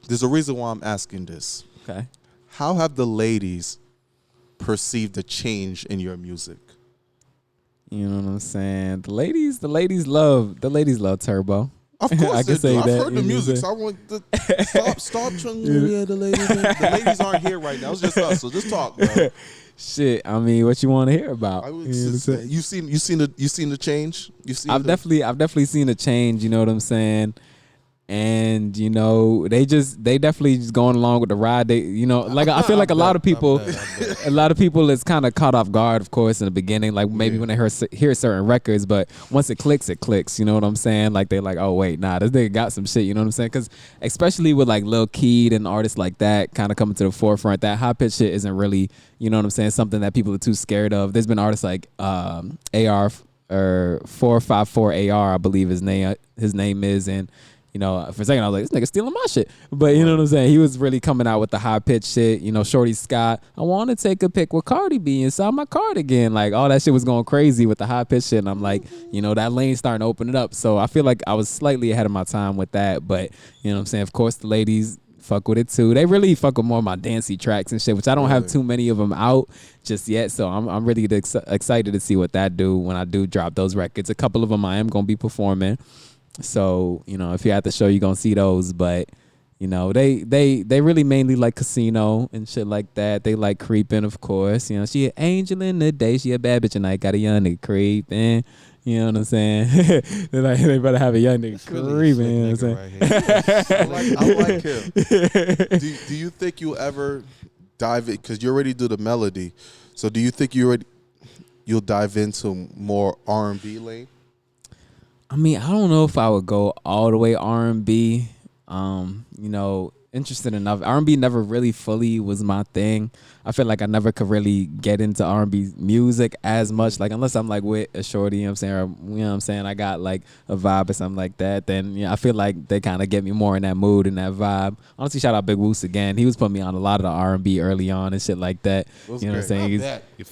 There's a reason why I'm asking this. Okay. How have the ladies perceived a change in your music? You know what I'm saying? The ladies love Turbo. Of course I they can say do. I've that, heard the you know music, what so I want to stop trying. Yeah, the ladies aren't here right now. It's just us, so just talk, bro. Shit, I mean, what you want to hear about? You seen the change? I've definitely seen a change. You know what I'm saying? And you know, they definitely just going along with the ride. They, you know, like I feel like a lot of people is kind of caught off guard, of course, in the beginning. Like maybe when they hear certain records, but once it clicks, it clicks. You know what I'm saying? Like they're like, oh wait, nah, this nigga got some shit. You know what I'm saying? Because especially with like Lil Keed and artists like that, kind of coming to the forefront, that high pitch shit isn't really, you know what I'm saying, something that people are too scared of. There's been artists like AR or 454 AR, I believe his name is, and you know, for a second I was like, this nigga stealing my shit. But you know what I'm saying? He was really coming out with the high pitch shit. You know, Shorty Scott, I want to take a pic with Cardi B inside my cardigan. Like all that shit was going crazy with the high pitch shit. And I'm like, you know, that lane's starting to open it up. So I feel like I was slightly ahead of my time with that. But you know what I'm saying? Of course, the ladies fuck with it too. They really fuck with more of my dancey tracks and shit, which I don't have too many of them out just yet. So I'm really excited to see what that do when I do drop those records. A couple of them I am going to be performing. So, you know, if you're at the show, you're going to see those. But, you know, they really mainly like Casino and shit like that. They like Creeping, of course. You know, she an angel in the day. She a bad bitch and I got a young nigga creeping. You know what I'm saying? They're like, they better have a young nigga creeping. You know what I'm saying? Right I like him. Do you think you'll ever dive in? Because you already do the melody. So do you think you'll dive into more R&B lane? I mean, I don't know if I would go all the way R&B. You know, interested enough. R&B never really fully was my thing. I feel like I never could really get into R&B music as much. Like unless I'm like with a shorty, you know what I'm saying, or you know what I'm saying, I got like a vibe or something like that, then I feel like they kind of get me more in that mood and that vibe. Honestly, shout out Big Woos again. He was putting me on a lot of the R&B early on and shit like that. You know what I'm saying? For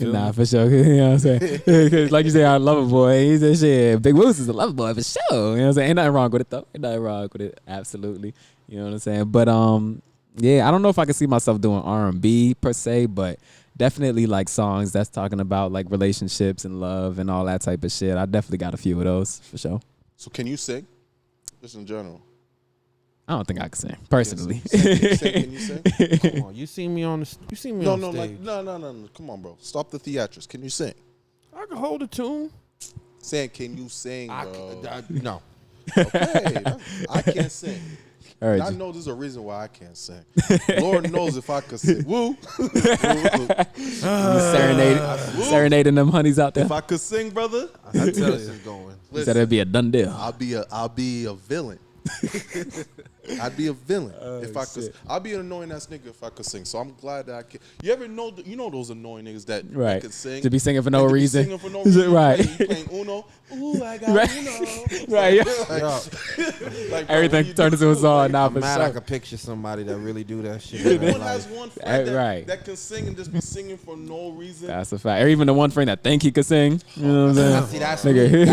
sure. You know what I'm saying? Like you say, I love a boy. He said shit. Big Woos is a lover boy for sure. You know what I'm saying? Ain't nothing wrong with it though. Ain't nothing wrong with it. Absolutely. You know what I'm saying? But yeah, I don't know if I can see myself doing R&B per se, but definitely like songs that's talking about like relationships and love and all that type of shit. I definitely got a few of those for sure. So can you sing? Just in general. I don't think I can sing personally. Can you sing? Come on, you see me on stage. No. Come on, bro. Stop the theatrics. Can you sing? I can hold a tune. Saying, can you sing, bro? No. Okay. I can't sing. I know there's a reason why I can't sing. Lord knows if I could sing. Woo. Serenading them honeys out there. If I could sing, brother, I tell you this is going. He said it'd be a done deal. I'll be a villain. I'd be a villain if I could. I'd be an annoying ass nigga if I could sing. So I'm glad that I can. You ever know? You know those annoying niggas that can sing. To be singing for no reason. Singing for no reason. Right. You playing Uno. Ooh, I got Uno. Right. Like, everything turned into a song. Now I'm for mad sure. I could picture somebody that really do that shit. Everyone has one friend right. that can sing and just be singing for no reason. That's a fact. Or even the one friend that think he could sing. You know what I'm saying? See, that's Nigga. me.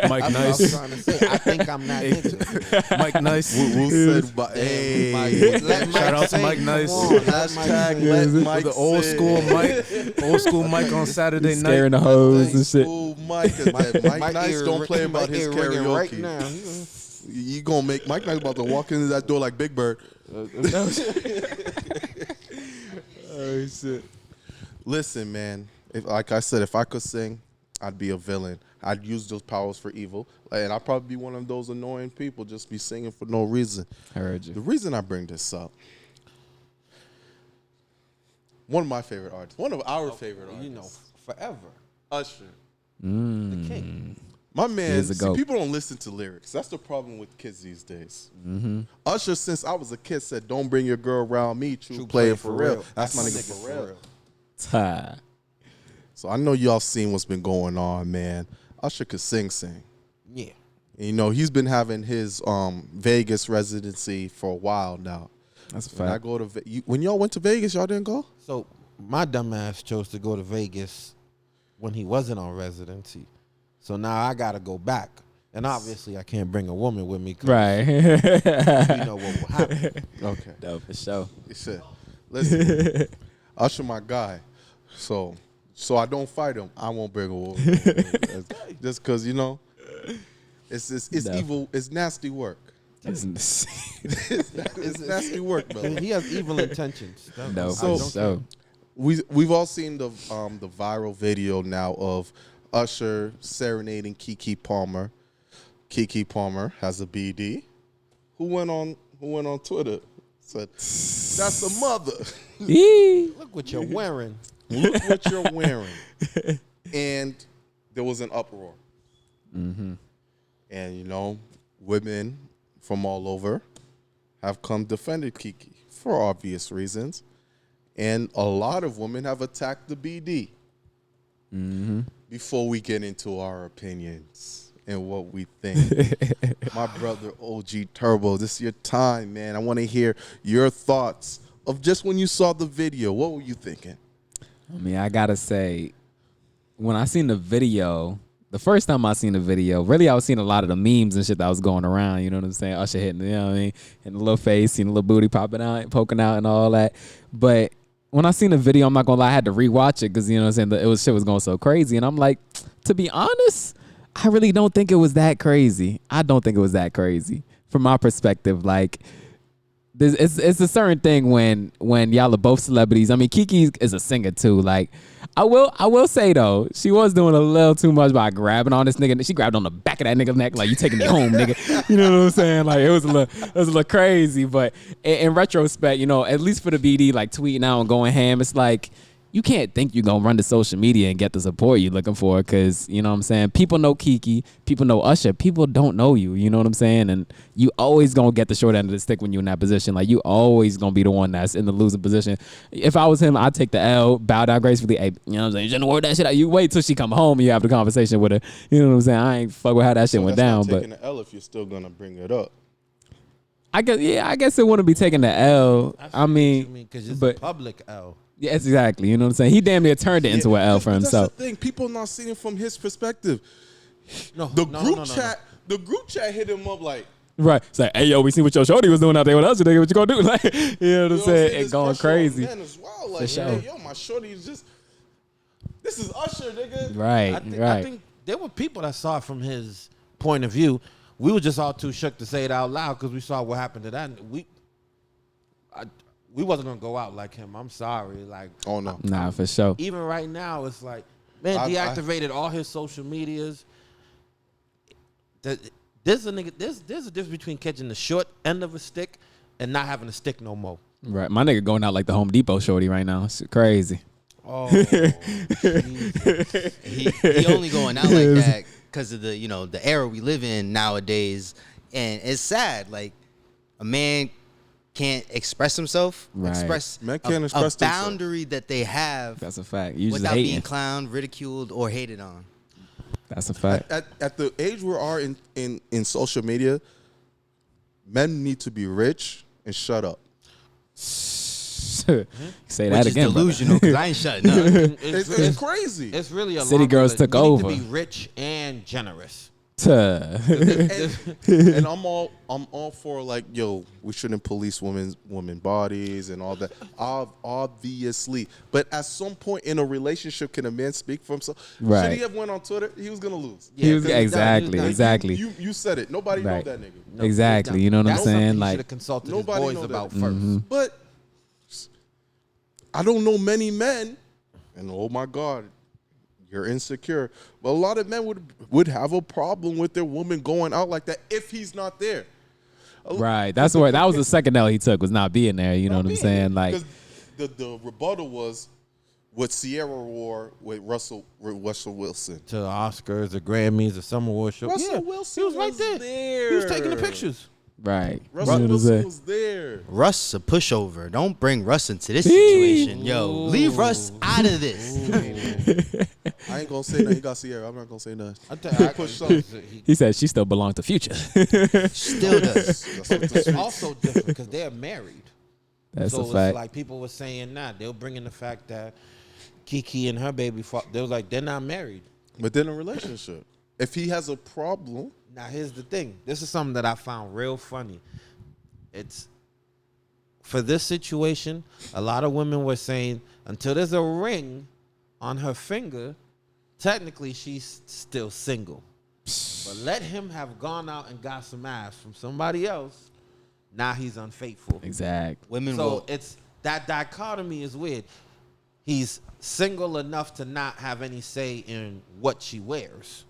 Mike That's Nice. what I was trying to say. I think I'm not nigga. Mike Nice. Who said, hey, Shout out to Mike Nice. Hashtag let Mike The old school Mike on Saturday night. Scaring the hoes and shit. Ooh, Mike Nice don't play about his karaoke. Right now. You gonna make Mike Nice about to walk into that door like Big Bird. Oh shit. Listen, man. Like I said, if I could sing, I'd be a villain. I'd use those powers for evil. And I'd probably be one of those annoying people, just be singing for no reason. I heard you. The reason I bring this up, one of my favorite artists, one of our favorite artists, You know, forever. Usher. The king. My man, He's a see, goat. people don't listen to lyrics. That's the problem with kids these days. Usher, since I was a kid, said, "Don't bring your girl around me, true player for real." That's my nigga for real. Ta. So I know y'all seen what's been going on, man. Usher could sing. Yeah. And, you know, he's been having his Vegas residency for a while now. That's a When I fact. go to when y'all went to Vegas, y'all didn't go? So my dumb ass chose to go to Vegas when he wasn't on residency. So now I gotta go back. And obviously I can't bring a woman with me. Right. You know what will happen. Okay. No, for sure. Shit. Listen, Usher, my guy. So I don't fight him. I won't bring a war. Just because, you know, it's No. evil. It's nasty work. It's It's nasty work, brother. He has evil intentions. no, So- so We've all seen the viral video now of Usher serenading Keke Palmer. Keke Palmer has a BD. Who went on Twitter, said, "That's a mother. Look what you're wearing. Look what you're wearing." And there was an uproar. Mm-hmm. And you know, women from all over have come defended Keke for obvious reasons. And a lot of women have attacked the BD. Mm-hmm. Before we get into our opinions and what we think, my brother OG Turbo, this is your time, man. I want to hear your thoughts of just when you saw the video. What were you thinking? I mean, I gotta say, when I seen the video, the first time I seen the video, really I was seeing a lot of the memes and shit that was going around. You know what I'm saying? Usher hitting, you know what I mean? And the little face, seeing the little booty popping out, poking out, and all that. But when I seen the video, I'm not gonna lie, I had to rewatch it because you know what I'm saying. Shit was going so crazy, and I'm like, to be honest, I really don't think it was that crazy. I don't think it was that crazy from my perspective. Like, it's a certain thing when y'all are both celebrities. I mean, Keke is a singer too. Like, I will say though, she was doing a little too much by grabbing on this nigga. She grabbed on the back of that nigga's neck, like, you taking me home, nigga. You know what I'm saying? Like, it was a little crazy. But in retrospect, you know, at least for the BD, like tweeting out and going ham, it's like, you can't think you're gonna run to social media and get the support you're looking for, because you know what I'm saying, people know Keke, people know Usher, people don't know you, you know what I'm saying? And you always gonna get the short end of the stick when you're in that position. Like, you always gonna be the one that's in the losing position. If I was him, I'd take the L, bow down gracefully. Hey, you know what I'm saying, you shouldn't work that shit out. You wait till she come home and you have the conversation with her. You know what I'm saying? I ain't fuck with how that shit went that's down. not But taking the L if you're still gonna bring it up. I guess it wouldn't be taking the L. I mean, because it's but a public L. yes, exactly. You know what I'm saying? He damn near turned it into an L for But himself. That's the thing. People not seeing it from his perspective. No, The no, group no, no, no. chat. The group chat hit him up like, Right. It's like, hey, yo, we see what your shorty was doing out there with us. Nigga, what you gonna do? Like, you know what I'm you know saying? This It going pressure on crazy. men as well. Like, sure. hey, yo, my shorty is just. This is Usher, nigga. Right, I think there were people that saw it from his point of view. We were just all too shook to say it out loud because we saw what happened to that. We wasn't gonna go out like him. I'm sorry. Like, Oh no. Nah, for sure. even right now, it's like, man, deactivated all his social medias. There's a difference between catching the short end of a stick and not having a stick no more. Right. My nigga going out like the Home Depot shorty right now. It's crazy. Oh, He only going out like that because of the, you know, the era we live in nowadays, and it's sad. Like, a man can't express himself, Right. express Men can't a express themselves. boundary that they have That's a fact. You just without being hating. clowned, ridiculed, or hated on. That's a fact. At the age we are in social media, men need to be rich and shut up. Say Which that is again, brother. delusional because I ain't shutting up. It's crazy. It's really a City girls took over. We need to be rich and generous. Tuh. And I'm all for, like, yo, we shouldn't police women bodies and all that. Obviously, but at some point in a relationship, can a man speak for himself? Right. Should he have went on Twitter? He was gonna lose. He was, Yeah, 'cause he exactly, done. exactly. You said it. Nobody Right. know that nigga. No, Exactly. he's You know what I'm That's saying? something he Like, should have consulted Nobody his know boys that. about first. But I don't know many men, and oh my God, you're insecure. But a lot of men would have a problem with their woman going out like that if he's not there. right. That's where that was the second L he took, was not being there. You know what I'm saying? Like, 'Cause the rebuttal was what Sierra wore with Russell Wilson. To the Oscars, the Grammys, the Summer Awards show. Russell Yeah, Wilson he was right there. He was taking the pictures. right. Russell You know what I'm Wilson saying? was there. Russ a pushover. Don't bring Russ into this situation. Yo, leave Russ out of this. I ain't gonna say nothing. You got Sierra. I'm not gonna say nothing. I tell you, Push something. He said she still belonged to Future. Still does. That's what the It's streets- also different because they're married. That's So a it's fact. like people were saying that. They were bringing the fact that Keke and her baby, they was like, they're not married. But then a relationship. If he has a problem, Now, here's the thing. This is something that I found real funny. It's, for this situation, a lot of women were saying, until there's a ring, on her finger, technically she's still single. But let him have gone out and got some ass from somebody else. Now he's unfaithful. Exactly. Women So will. it's that dichotomy is weird. He's single enough to not have any say in what she wears.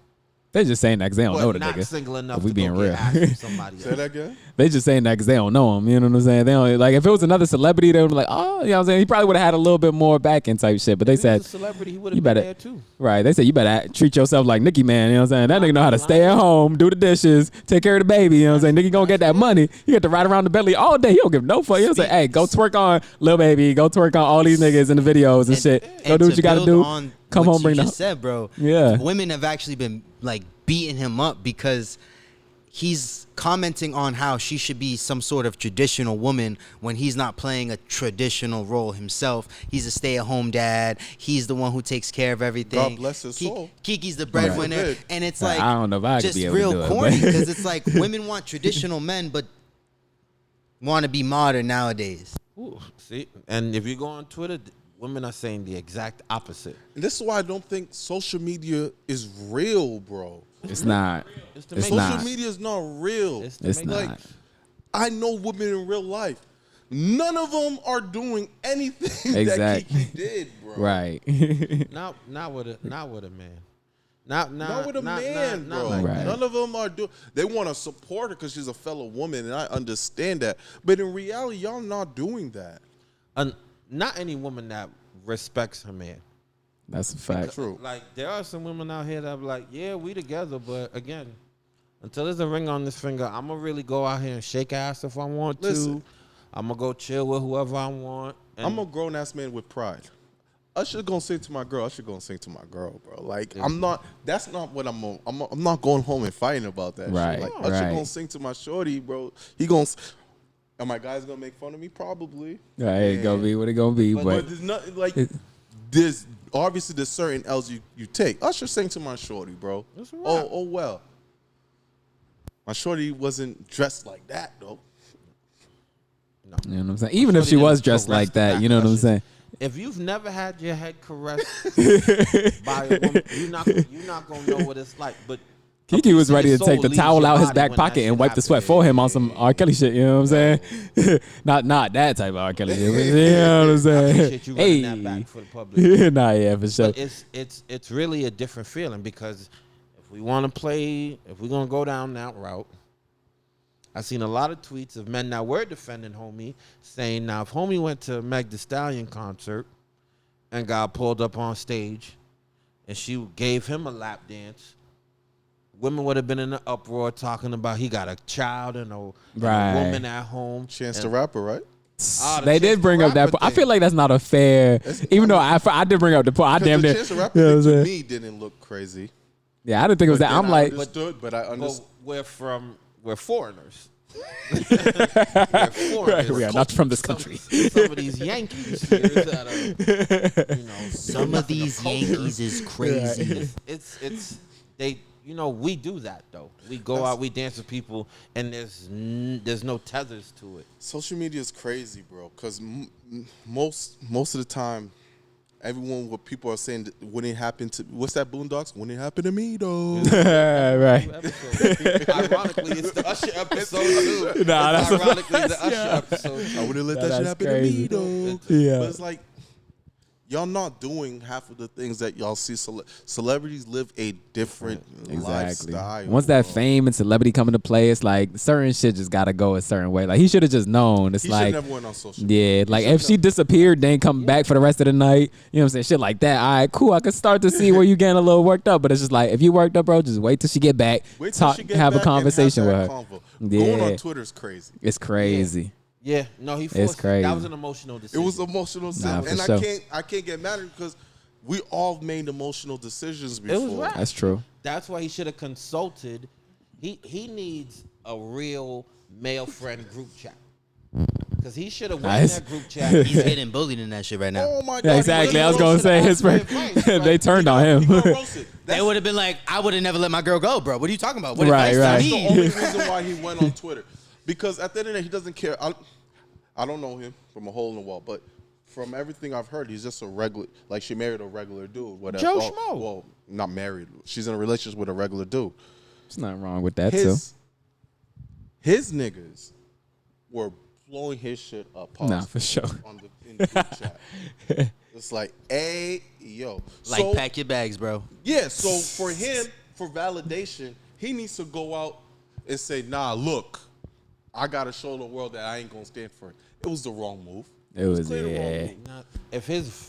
They just saying that because they don't But know the not nigga. single enough If we to being go real. get ass from somebody else. Say that again. They just saying that because they don't know him. You know what I'm saying? They don't like. If it was another celebrity, they would be like, oh, you know what I'm saying? He probably would have had a little bit more back end type shit. But they If he was said, a celebrity, he would you have been better- there too. right? They said you better treat yourself like Nicki Man. You know what I'm saying? That nigga know how to stay at home, do the dishes, take care of the baby. You know what I'm saying? Nigga gonna get that money. He get to ride around the belly all day. He don't give no fuck. He'll say, hey, go twerk on Lil Baby. Go twerk on all these niggas in the videos and shit. Go do what to you gotta build do. on Come what home, you bring the just said, bro. Yeah. Women have actually been like beating him up because he's commenting on how she should be some sort of traditional woman when he's not playing a traditional role himself. He's a stay-at-home dad. He's the one who takes care of everything. God bless his soul. Kiki's the breadwinner, Right. and it's I like don't know if I could just be able to real do it, corny but- because it's like women want traditional men, but want to be modern nowadays. Ooh, see, and if you go on Twitter, women are saying the exact opposite. And this is why I don't think social media is real, bro. It's not. It's to It's make not. Social media is not real. It's to It's make not. Like, I know women in real life. None of them are doing anything that Exactly. Kiki did, bro. Right. Not with a man. Not with a man, bro. like Right. that. None of them are doing. They want to support her because she's a fellow woman, and I understand that. But in reality, y'all not doing that. Not any woman that respects her man. That's a fact. True. Like there are some women out here that be like, yeah, we together, but again, until there's a ring on this finger, I'm gonna really go out here and shake ass if I want Listen. to. I'm gonna go chill with whoever I want. And I'm a grown ass man with pride. Usher gonna sing to my girl. Usher gonna sing to my girl, bro. Like I'm not. That's not what I'm not going home and fighting about that. Right, Shit. Like Usher right. gonna sing to my shorty, bro. He gonna. Are my guys gonna make fun of me? Probably. Right, it gonna be what it gonna be, But but there's nothing like. There's obviously there's certain L's you take. Usher sang to my shorty, bro. That's right. Oh well. My shorty wasn't dressed like that though. you know what I'm saying. Even if Shorty she was didn't dressed caress like the that, back you know of what I'm Usher's- saying. If you've never had your head caressed by a woman, you're not gonna know what it's like. But a Kiki piece was of ready your to take soul the leaves towel your out his body back when pocket that and shit wipe the sweat happens. for him on some R. Kelly shit. You know what I'm saying? not that type of R. Kelly shit. But you know what I'm saying? Appreciate you running that back for the public. Nah, yeah, for sure. But it's really a different feeling because if we want to play, if we're gonna go down that route, I've seen a lot of tweets of men that were defending Homie, saying now if Homie went to a Meg Thee Stallion concert and got pulled up on stage, and she gave him a lap dance, women would have been in an uproar talking about he got a child and a Right. woman at home. Chance and, the Rapper, right? Ah, the They Chance did the bring up that Rapper point. I thing. feel like that's not a fair. Even though I did bring up the point. I Because damn the near. Chance the you know Rapper what I'm thing to saying? me didn't look crazy. Yeah, I didn't think it was that. Then I'm I like, understood, but I But understood. we're foreigners. We're foreigners. we are not from this country. Some of these Yankees here that are, Some of these Yankees is crazy. it's they. We do that though. We go out, we dance with people, and there's no tethers to it. Social media is crazy, bro. Because most of the time, what people are saying wouldn't happen to. What's that Boondocks? Wouldn't happen to me though. right. Episode. Ironically, it's the Usher episode too. Nah, It's that's ironically the Usher episode. I wouldn't let Nah, that shit that's happen crazy. to me though. Yeah. But it's like y'all not doing half of the things that y'all see. Celebrities live a different Exactly. lifestyle. Once that bro. fame and celebrity come into play, it's like certain shit just gotta go a certain way. Like he should have just known. It's He like, should never went on social media. yeah, like if she disappeared, then come back for the rest of the night. You know what I'm saying? Shit like that. All right, cool. I could start to see where you getting a little worked up, but it's just like if you worked up, bro, just wait till she get back. Wait till Talk, she get have a back and conversation with have her. that convo. Going Yeah. on Twitter is crazy. It's crazy. Yeah, no, he forced crazy. That was an emotional It decision. was emotional, Nah, for and sure. I can't get mad at him because we all made emotional decisions before. was right. That's true. That's why he should have consulted. He needs a real male friend group chat. Because he should have went Nice. in that group chat. He's getting bullied in that shit right now. Oh my god! Yeah, he exactly. I was gonna gonna say his ask friend. for advice, They like, turned on him. He gonna roast it. They would have been like, I would have never let my girl go, bro. What are you talking about? What Right, advice right. do That's you the need? only reason why he went on Twitter. Because at the end of the day, he doesn't care. I don't know him from a hole in the wall, but from everything I've heard, he's just a regular. Like she married a regular dude. Whatever. Joe Schmo. Well, not married. She's in a relationship with a regular dude. There's nothing wrong with that too. His niggas were blowing his shit up. Nah, for sure. In the group chat. It's like, hey, yo. Like, So, pack your bags, bro. yeah, so for him, for validation, he needs to go out and say, nah, look, I got to show the world that I ain't going to stand for it. It was the wrong move. It was clearly the wrong move. Nah,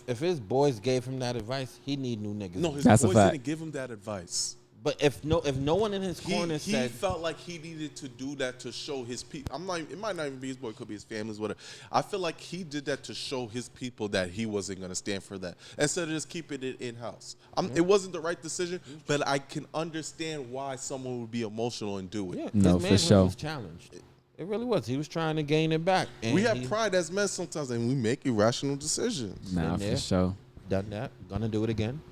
if his boys gave him that advice, he need new niggas. No, his That's a boys fact. didn't give him that advice. But if no one in his corner He said felt like he needed to do that to show his people. It might not even be his boy. It could be his family's whatever. I feel like he did that to show his people that he wasn't going to stand for that. Instead of just keeping it in-house. It wasn't the right decision, but I can understand why someone would be emotional and do it. yeah, No, his for manhood sure. was challenged. It really was. He was trying to gain it back. And We have he pride as men sometimes, and we make irrational decisions. Nah, been for there. sure. done that. Gonna do it again.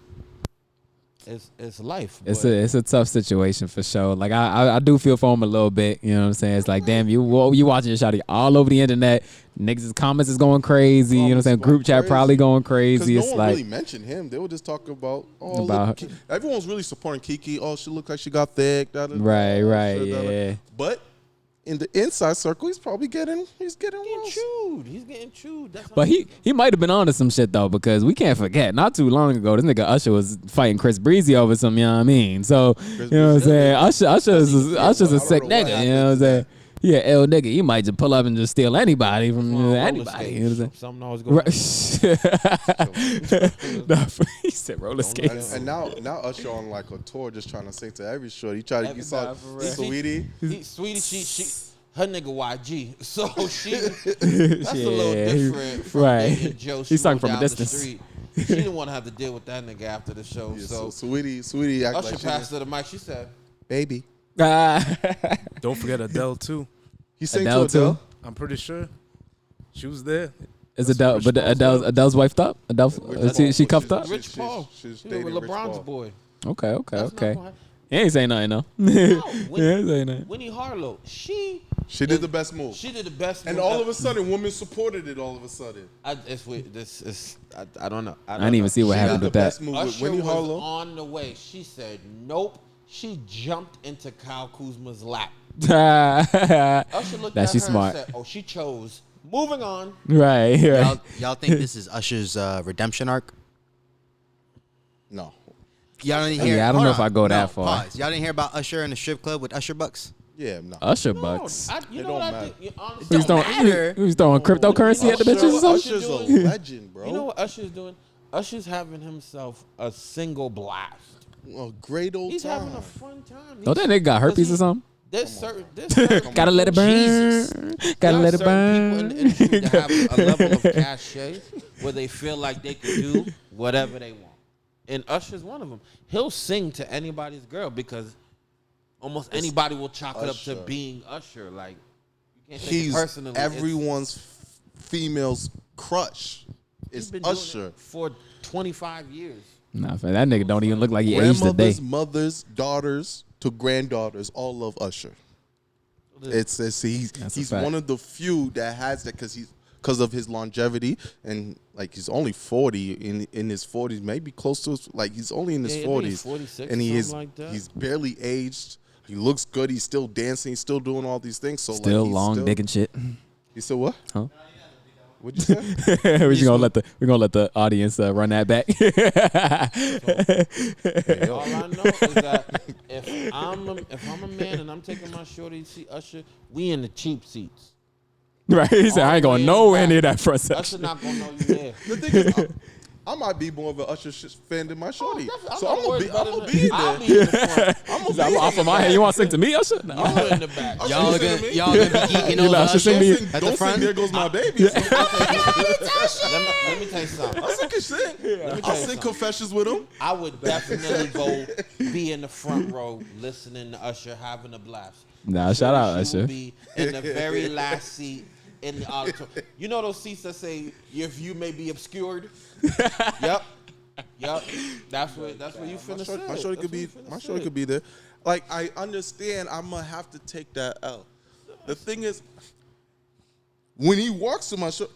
It's life. It's but a tough situation for sure. Like I do feel for him a little bit. You know what I'm saying? It's like, damn, you watching your shawty all over the internet. Niggas' comments is going crazy. You know what I'm saying? Group chat probably going crazy. Because It's no one like really mentioned him. They were just talking about, About- everyone's really supporting Kiki. Oh, she looked like she got thick. right, yeah. But in the inside circle, he's probably getting roast. chewed. He's getting chewed. That's But he might have been onto some shit though, because we can't forget, not too long ago, this nigga Usher was fighting Chris Breezy over some, you know what I mean? So, you know what I'm saying? Usher's I a don't sick know what nigga, you know what I'm happened saying? Yeah, L nigga, he might just pull up and just steal anybody from anybody. You know what I'm saying? Something always going. Right. Nah, he said roller skates. And now Usher on like a tour, just trying to sing to every shorty. He tried to you saw for real. Sweetie. Sweetie, she her nigga YG, so that's a little different from right. dating Joe. He's talking Schmo from a down distance. The street. She didn't want to have to deal with that nigga after the show. Yeah, so Sweetie act Usher like she passed her the mic. She said, baby. Don't forget Adele too. He sang Adele to Adele. too? I'm pretty sure she was there. Is Adele, but Adele's wifed up? She cuffed up? "Rich Paul, She's she dating was Rich LeBron's Paul. boy." Okay. That's not gonna happen. He ain't say nothing though. No, He ain't say nothing. Winnie Harlow, She did the best move. she did the best. And move all ever. of a sudden, women supported it all of a sudden. It's weird. This is I don't know. I didn't even see what She happened did with the that. best move with Usher Winnie was Harlow. on the way. She said, "Nope." She jumped into Kyle Kuzma's lap. Usher looked That at she her smart. and said, "Oh, she chose." Moving on. Right. Y'all think this is Usher's redemption arc? No. Y'all didn't hear? Yeah, I don't hold know if on. I go No, that far. Pause. Y'all didn't hear about Usher in the strip club with Usher Bucks? Yeah, no. Usher No, bucks. you It know what don't I matter. think? You honestly, He was throwing, he was throwing cryptocurrency at the Usher- bitches or something? Usher's a doing- legend, bro. You know what Usher's doing? Usher's having himself a single blast. A great old He's time. having a fun time. Oh, that nigga got herpes or something? There's certain Gotta let it burn. Jesus. Gotta There let are it certain people in the industry burn. that have a level of cachet where they feel like they can do whatever they want. And Usher's one of them. He'll sing to anybody's girl because almost anybody will chalk it up to Usher. being Usher. Like, you can't take it He's personally. everyone's female's crush. He's It's been doing Usher. it for 25 years. Nah, fam, that nigga don't even look like he aged a day. Grandmothers, mothers, daughters to granddaughters all love Usher. It's he's That's a he's fact. one of the few that has that because of his longevity, and like he's only 40 in his 40s, maybe close to his, like he's only in his Yeah, I think he's 40s, 46, and he is something like that. he's barely aged. He looks good. He's still dancing. He's still doing all these things. So Still like, he's long dick and shit. He still what? Huh? What'd you say? we're gonna let the audience run that back. All I know is that if I'm a man and I'm taking my shorty to see Usher, we in the cheap seats. Right? He said, I ain't going nowhere near that front Usher section. not gonna know you there. The thing is, I might be more of an Usher fan than my shorty, so I'm gonna be in I'll there. be in the front. He's like, I'm off of my head. You want to sing to me, Usher? No. You in the back. Y'all sing gonna to me? y'all gonna be geeking You over like, Usher, sing Usher me. at the Don't sing front? There Goes My Baby. Let me tell you something. I can sing. I'll sing Confessions with him. I would definitely go be in the front row listening to Usher having a blast. Nah, shout out She will Usher. be in the very last seat in the auditorium. You know those seats that say your view may be obscured? Yep. That's where you finna sit. My shorty could be there. Like, I understand I'm gonna have to take that L. The thing is, when he walks to my show,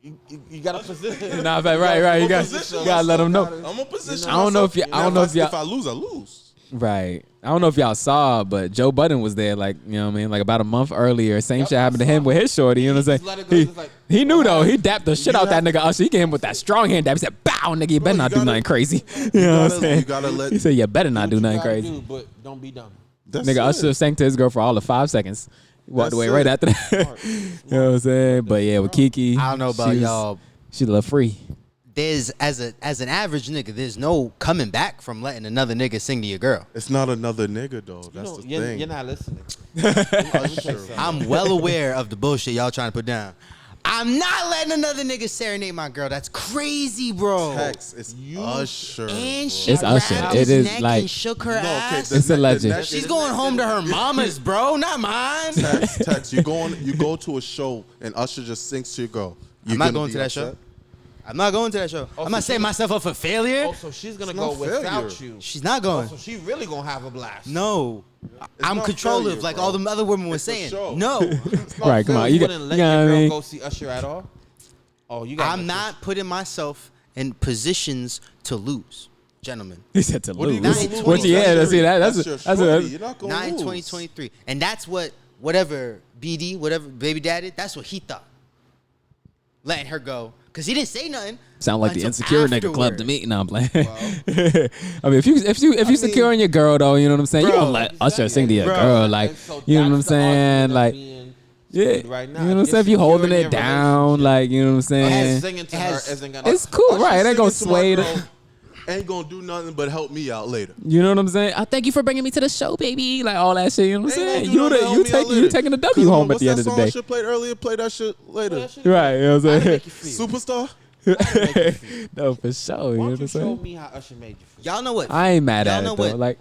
You got to position. Nah, right. You gotta let them know. I'm gonna position. I don't know if y'all. If I lose, I lose. Right. I don't know if y'all saw, but Joe Budden was there, like, you know what I mean? Like about a month earlier. Same shit happened to him with his shorty. You know what I'm saying? He knew, though. He dapped the shit out that nigga Usher. He came with that strong hand dap. He said, bow, nigga, you better not do nothing crazy. You know what I'm saying? He said, you better not do nothing crazy. But don't be dumb. Nigga, Usher sang to his girl for all of 5 seconds. Walked away right after that. You know what I'm saying? But yeah, with Kiki. I don't know about y'all. She love free. There's as an average nigga, there's no coming back from letting another nigga sing to your girl. It's not another nigga though. That's the thing. You're not listening. I'm well aware of the bullshit y'all trying to put down. I'm not letting another nigga serenade my girl. That's crazy, bro. Text. It's Usher. And she It's Usher. grabbed It his is neck like and shook her ass. It's a legend. She's going home to her mama's, bro, not mine. Text. You go to a show and Usher just sings to your girl. I'm not going to that show. I'm not going to that show. I'm not setting myself up for failure. Oh, so she's gonna go without you. She's not going. So she really gonna have a blast. No. I'm not controlling, failure, like bro. all the other women were saying. show. No. Right, come on. You You wouldn't got let you know your what I girl mean? go see Usher at all. Oh, you got. I'm not putting myself in positions to lose, gentlemen. He said to What are you lose. gonna lose? What you had? See that? That's your shorty. You're not gonna Not in lose. 2023. And that's whatever BD, whatever baby dad did, that's what he thought. Letting her go. Because he didn't say nothing. Sound like the until insecure nigga afterward. club to me. No, I'm playing. I mean, if you secure in your girl though, you know what I'm saying. You don't let Usher sing to your girl, like you know what I'm saying, like yeah. Right now, You know what I'm saying. If you holding securing it your down, like you know what I'm saying. Singing to her isn't gonna. It's cool, right? It ain't gonna Singing to my sway girl the. Ain't gonna do nothing but help me out later. You know what I'm saying? I thank you for bringing me to the show, baby. Like all that shit. You know what I'm saying? Ain't gonna do nothing but help me out You taking the W home at the end of the day. What's that song Usher played earlier? Play that shit later. Right? You know what I'm saying? Superstar. No, for sure. You know Why what don't I'm you show saying? me how Usher made you feel? Y'all know what? I ain't mad Y'all at know it though. what? Like,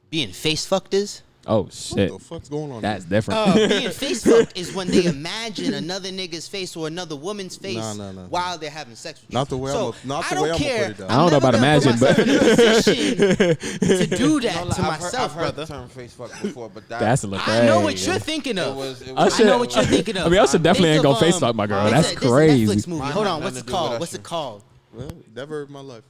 Being face fucked is? oh shit, What the fuck's going on? that's here? different. Being face fucked is when they imagine another nigga's face or another woman's face No. while they're having sex with you. Not the way so, I'm. Not I the way don't I'm gonna care. put it down. I don't know about I'm never imagine, gonna put but- myself in a position to do that to myself, I've heard brother. the term face fuck before, but That's a little I know what crazy. you're thinking of. Usher- I know what you're thinking of. I mean, Usher definitely Think ain't gonna of, face fuck my girl. there's That's a- there's a crazy. Netflix movie. Mine Hold has on, what's nothing it to do with called? What's Usher. it called? Well, never in my life.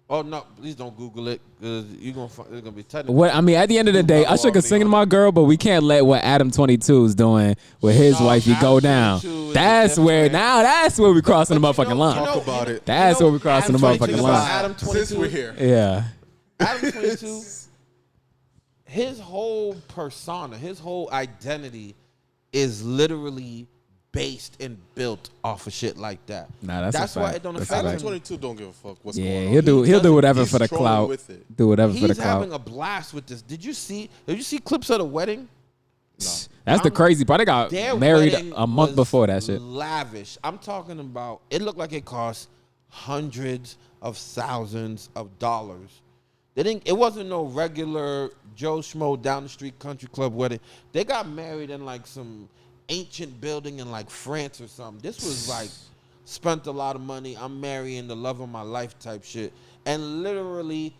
Oh no! Please don't Google it because you're gonna. It's gonna be technical. What I mean, at the end of the day, Usher can sing to my girl, but we can't let what Adam 22 is doing with his No, wifey go Adam down. 22 is That's where different. that's where we crossing the motherfucking line. Talk about it. That's where we crossing the Adam motherfucking 22 line. Adam 22. Since we're here. Yeah. Adam 22, his whole persona, his whole identity is literally based and built off of shit like that. Nah, that's a why fact. it don't That's a affect fact. him. 22 don't give a fuck what's Yeah, going on. he'll do whatever He's for the trolling clout. with it. Do whatever for the He's having clout. a blast with this. Did you see clips of the wedding? That's the crazy part. They got Their married wedding a month was before that shit. Lavish. I'm talking about. It looked like it cost hundreds of thousands of dollars. They didn't. It wasn't no regular Joe Schmo down the street country club wedding. They got married in like some ancient building in like France or something. This was like spent a lot of money. I'm marrying the love of my life type shit. And literally,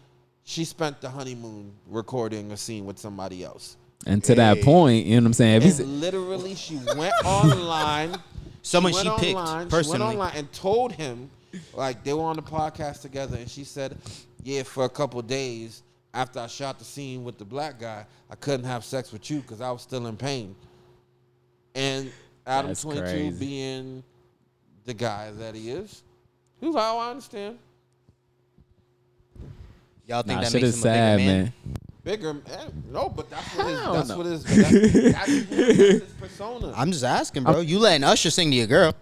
she spent the honeymoon recording a scene with somebody else. And to that point, you know what I'm saying? If he's And literally, she went online. Someone went she picked, online, personally. She went online and told him, like, they were on the podcast together, and she said, yeah, for a couple of days after I shot the scene with the black guy, I couldn't have sex with you because I was still in pain. And Adam That's 22 crazy. being the guy that he is, he was like, oh, I understand. Y'all think nah, that shit makes is him a sad, bigger man? man. Bigger, no, but that's what his, Hell that's no. what his, that's his persona. I'm just asking, bro. You letting Usher sing to your girl?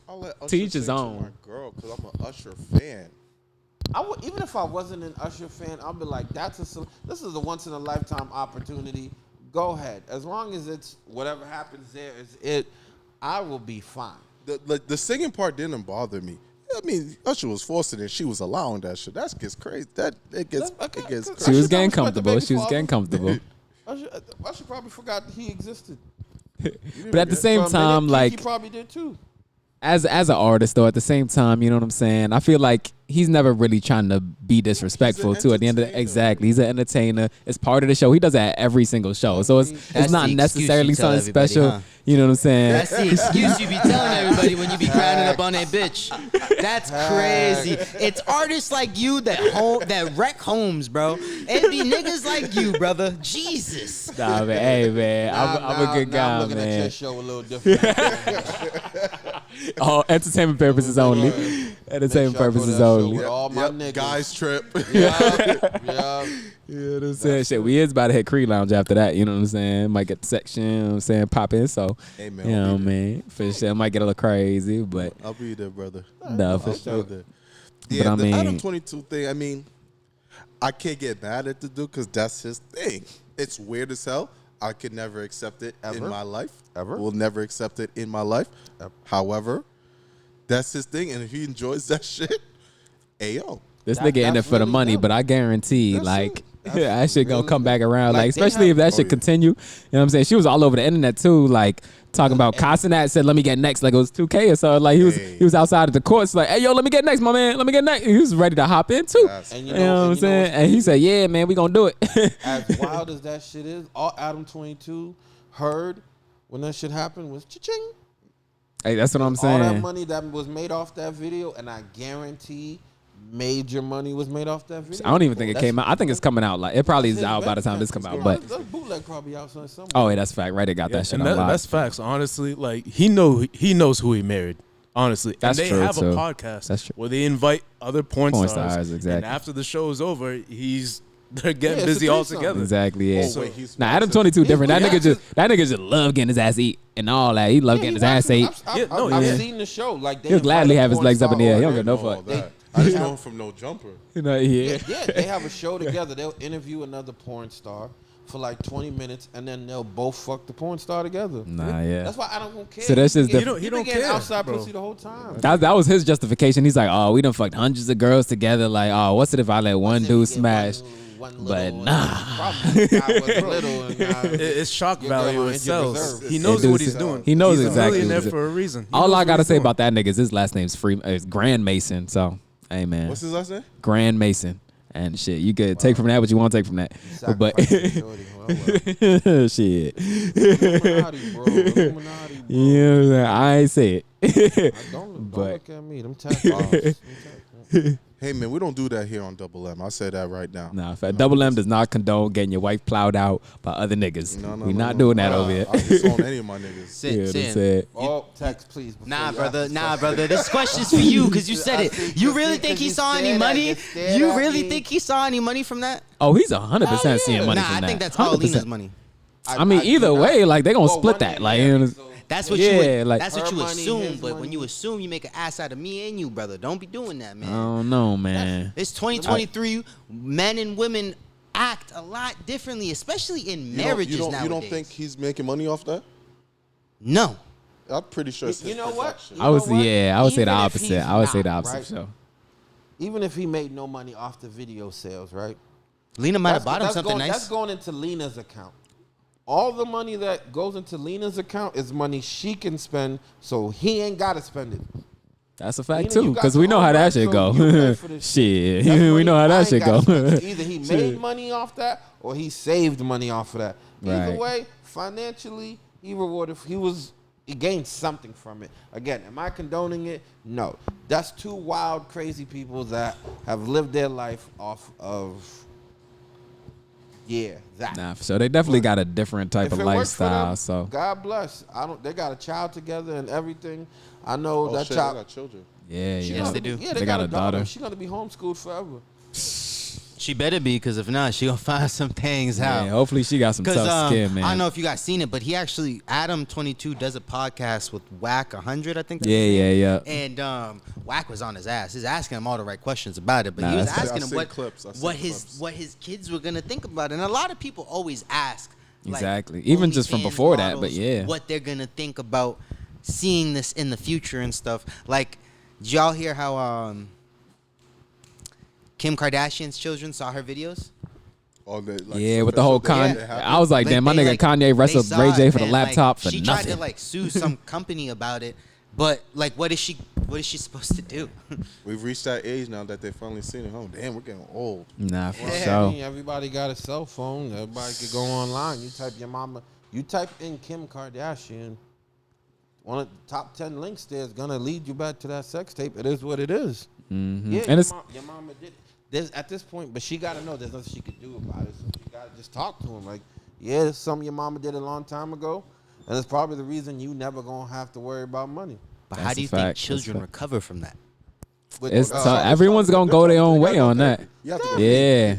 I'll let Usher Teach his sing to own. my girl because I'm an Usher fan. I would, even if I wasn't an Usher fan, I'd be like, this is a once in a lifetime opportunity. Go ahead. As long as it's whatever happens there is it, I will be fine. The singing part didn't bother me. I mean, Usher was forcing it. She was allowing that shit. That gets crazy. It gets She was Usher getting don't respect the comfortable. baby She was father. getting comfortable. Usher probably forgot that he existed. But at the same For a minute, time, Kiki like probably did too. as an artist though, at the same time, you know what I'm saying? I feel like he's never really trying to be disrespectful too. At the end of exactly, he's an entertainer. It's part of the show. He does that at every single show, so it's not necessarily something special. Huh? You know what I'm saying? That's the excuse you be telling everybody when you be grinding up on that bitch. That's crazy. It's artists like you that wreck homes, bro. It be niggas like you, brother. Jesus. Nah, man. Hey, man. I'm a good guy, I'm looking man. at your show a little different. Oh, entertainment purposes only. Entertainment purposes only. With all my niggas. Guys trip. Yeah. You know what I'm saying? Shit, we is about to hit Creed Lounge after that. You know what I'm saying? Might get the section, you know what I'm saying, pop in. So, Hey, man, you know what I mean? For sure. Might get a little crazy, but. I'll be there, brother. No, for sure. Yeah, but I the mean, Adam 22 thing, I mean, I can't get mad at the dude because that's his thing. It's weird as hell. I could never accept it in my life. Ever? Will never accept it in my life. However, that's his thing. And if he enjoys that shit, ayo. this nigga in it for the really money, them. but I guarantee, That's like, it. that shit gonna come back around. Like, Like, they especially if have- that shit continue. You know what I'm saying? She was all over the internet too, like talking about cussing that. Said, "Let me get next," like it was 2K or so. Like he was outside of the courts, like, "Hey, yo, let me get next, my man. Let me get next." He was ready to hop in too. That's And You know what I'm saying? And he said, "Yeah, man, we gonna do it." as wild as that shit is, all Adam 22 heard when that shit happened was cha-ching. Hey, that's what I'm All that saying. money that was made off that video, and I guarantee major money was made off that video. I don't even think it That's- came out. I think it's coming out. Like it probably that's is his out by the time webcam. this come out. Yeah, But that bootleg probably out somewhere. oh, yeah, that's fact. Right, they got that shit And on live. that's facts. Honestly, like he knows who he married. Honestly, That's and they true, have too. a podcast That's true. where they invite other porn Porn stars. stars, exactly. And after the show is over, they're getting it's a busy all threesome. together. Exactly. Yeah. Oh, wait, he's Now Adam sponsored. 22 different. That Yeah. nigga just love getting his ass eat and all that. He love getting his ass ate. I've seen the show. Like they He'll gladly invite a have his porn legs up in the star air. He on don't give there. no All fuck. that. I just know him from No Jumper. You know, yeah. Yeah, they have a show together. They'll interview another porn star for like 20 minutes, and then they'll both fuck the porn star together. Nah, yeah. That's why I don't care. So that's just He different. He been don't getting care, outside bro. pussy the whole time. That was his justification. He's like, oh, we done fucked hundreds of girls together. Like, oh, what's it if I let one dude smash? But nah. It's shock Your girl value. on It injured sells. reserve. He knows It what do he's sell. doing. He knows he's exactly a what millionaire he's for a reason. He All knows I what gotta he's say doing. about that nigga is his last name's Grand Mason. So, hey man, What's his last name? Grand Mason and shit. You could take from that what you want to take from that. But shit, Illuminati, bro. Illuminati, bro. yeah, I ain't say it. Don't But- look at me. Them tap Hey, man, we don't do that here on Double M. I'll say that right now. Nah, Double M does not condone getting your wife plowed out by other niggas. No, We not doing that over here. I don't disown any of my niggas. Yeah, Sin. that's it. Oh, text, please. before Nah, you brother. ask Nah, this brother. This question's for you because you said I it. see- You you really see, think 'cause he you saw any stared at money? me, stared You at really me. think he saw any money from that? Oh, he's 100% seeing money Nah, from I that. think that's all 100%. Lena's money. I mean, do either not- way, like they gonna Well, split one that. day, Like, yeah, you know, so- That's what Yeah, you would, like- that's what you Her money, assume, his but when money. you assume you make an ass out of me and you, brother. Don't be doing that, I man. don't know, man. It's 2023. Men and women act a lot differently, especially in marriages nowadays. You don't think he's making money off that? No. I'm pretty sure it's You his know what? production. I would You know what? say, I would say the Even if opposite. he's I would say the not, opposite. right? So Even if he made no money off the video sales, right? Lena might have bought him That's something going, nice. That's going into Lena's account. All the money that goes into Lena's account is money she can spend, so he ain't got to spend it. that's a fact Lena, you too, got because we your know own how that money, shit so go. you pay for this Shit, That's we money know how I that ain't shit gotta go. spend. Either he made money off that, or he saved money off of that. Either Right. way, financially, he rewarded. He gained something from it. Again, am I condoning it? No. That's two wild, crazy people that have lived their life off of. Yeah, that. Nah, so they definitely got a different type If of it works for lifestyle. them, So God bless. They got a child together and everything. I know Oh, that shit, child. they got children. yeah, she yeah. gonna they be- do. Yeah, They got a daughter. She's gonna be homeschooled forever. She better be, because if not, she gonna find some things out. Yeah, hopefully she got some tough skin, man. I don't know if you guys seen it, but he actually, Adam 22 does a podcast with Whack 100, I think. That's Yeah, his name. yeah. And Whack was on his ass. He's asking him all the right questions about it, but Nah, he was that's- asking I've him seen what clips. I've seen what clips. his kids were gonna think about it. And a lot of people always ask, like, Exactly. Even just from OnlyFans before that, but models, yeah. what they're gonna think about seeing this in the future and stuff. Like, did y'all hear how Kim Kardashian's children saw her videos? Oh, Yeah, with the whole con. Kanye. I was like, damn, my nigga Kanye wrestled they saw Ray J it, for the and, laptop like, for she nothing. tried to like sue some company about it But like, what is she supposed to do? We've reached that age now that they finally seen it. Oh, damn, we're getting old. Nah, for I sure. mean, everybody got a cell phone. Everybody could go online. You type your mama. You type in Kim Kardashian. One of the top 10 links there is gonna lead you back to that sex tape. It is what it is. Mm-hmm. Yeah, And your mama did. There's at this point, but she gotta know there's nothing she could do about it. So you gotta just talk to him. Like, yeah, it's something your mama did a long time ago, and it's probably the reason you never gonna have to worry about money. But That's how do a you fact. think That's children a fact. recover from that? It's tough. Everyone's gonna go their own way on that. You have to go. Yeah.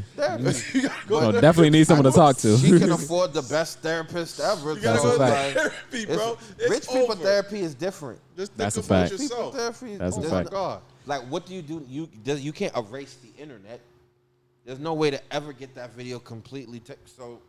You gotta go Well, to definitely need someone to talk to. She can afford the best therapist ever. You gotta That's a go to fact. therapy, bro. It's Rich people over. therapy is different. Just think That's a about fact. People yourself. therapy. That's a oh fact. My God. Like, what do? You can't erase the internet. There's no way to ever get that video completely. So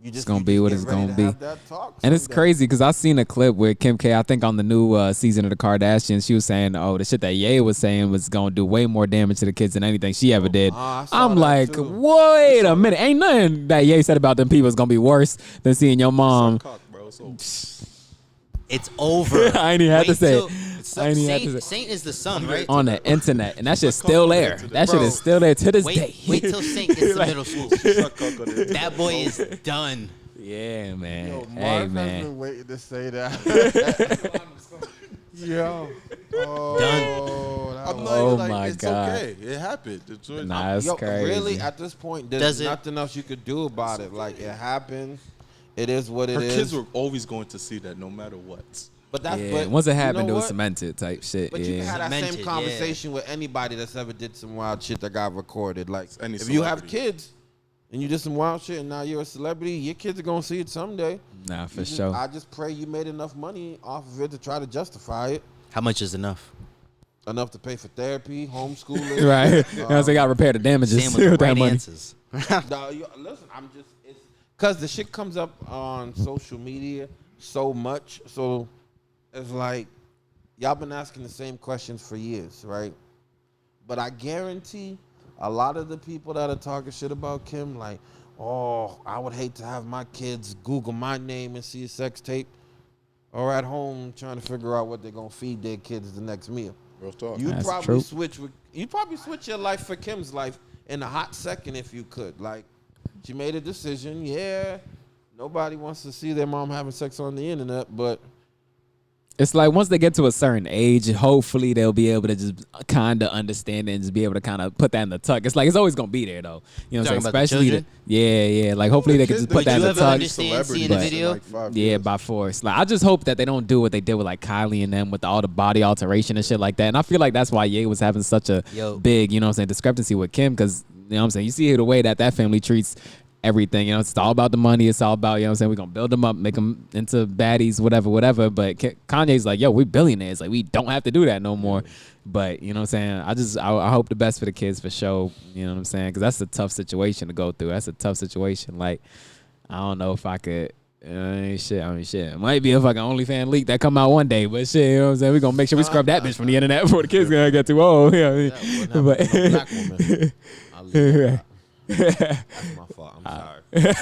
you just gonna be what get it's ready gonna to be. have that talk And it's someday. crazy because I seen a clip with Kim K. I think on the new season of the Kardashians, she was saying, "Oh, the shit that Ye was saying was gonna do way more damage to the kids than anything she ever did." I saw I'm that like, too. wait a minute, ain't nothing that Ye said about them people is gonna be worse than seeing your mom. Cock, bro. So It's over. I ain't even had to Wait say till- it. I ain't even had to say Saint is the son, right? on the internet, and that shit's still there. That shit Bro, is still there to this day. Wait till Saint gets to middle school. suck cock on it. That boy is done. Yeah, man. Yo, Hey, Marv has man. been waiting to say that. Yo. Oh, that I'm was- not Oh even like, my it's God. okay. It happened. It's what- Nah, it's Yo, crazy. really, at this point, there's Does it- nothing else you could do about it. Like, it happened. It is what it Her is. kids were always going to see that no matter what. but that's Yeah, but once it you happened, know it was what? cemented type shit. But you can Yeah. have that Cemented, same yeah. conversation with anybody that's ever did some wild shit that got recorded. Like, Any if you have celebrity. kids and you did some wild shit and now you're a celebrity, your kids are gonna see it someday. Nah, for You just- sure. I just pray you made enough money off of it to try to justify it. How much is enough? Enough to pay for therapy, homeschooling. Right. You know, they got to repair the damages Sam with the with that right money. answers. No, listen, I'm just it's because the shit comes up on social media so much. So it's like y'all been asking the same questions for years, right? But I guarantee a lot of the people that are talking shit about Kim, like, oh, I would hate to have my kids Google my name and see a sex tape, or at home trying to figure out what they're gonna feed their kids the next meal. Real talk. You'd That's probably true. switch your life for Kim's life in a hot second if you could. Like, she made a decision. Yeah, nobody wants to see their mom having sex on the internet, but It's like once they get to a certain age, hopefully they'll be able to just kind of understand it and just be able to kind of put that in the tuck. It's like it's always gonna be there though. You know what I'm Talking saying? about the Especially children? yeah. Like hopefully they can just put that in the ever tuck. understand seeing the video? Yeah, by force. Like I just hope that they don't do what they did with like Kylie and them with all the body alteration and shit like that. And I feel like that's why Ye was having such a Yo. big, you know what I'm saying, discrepancy with Kim because you know what I'm saying, you see the way that family treats everything, you know, it's all about the money. It's all about, you know what I'm saying, we're going to build them up, make them into baddies, whatever. But Kanye's like, yo, we're billionaires. Like, we don't have to do that no more. But, you know what I'm saying, I hope the best for the kids for sure, you know what I'm saying, because that's a tough situation to go through. That's a tough situation. Like, I don't know if I could, shit. It might be a fucking OnlyFans leak that come out one day, but shit, you know what I'm saying, we're going to make sure we scrub that bitch from the internet before the kids going to get too old. You know what I mean? that wouldn't happen to no black woman. I'll leave that. That's my fault. I'm sorry.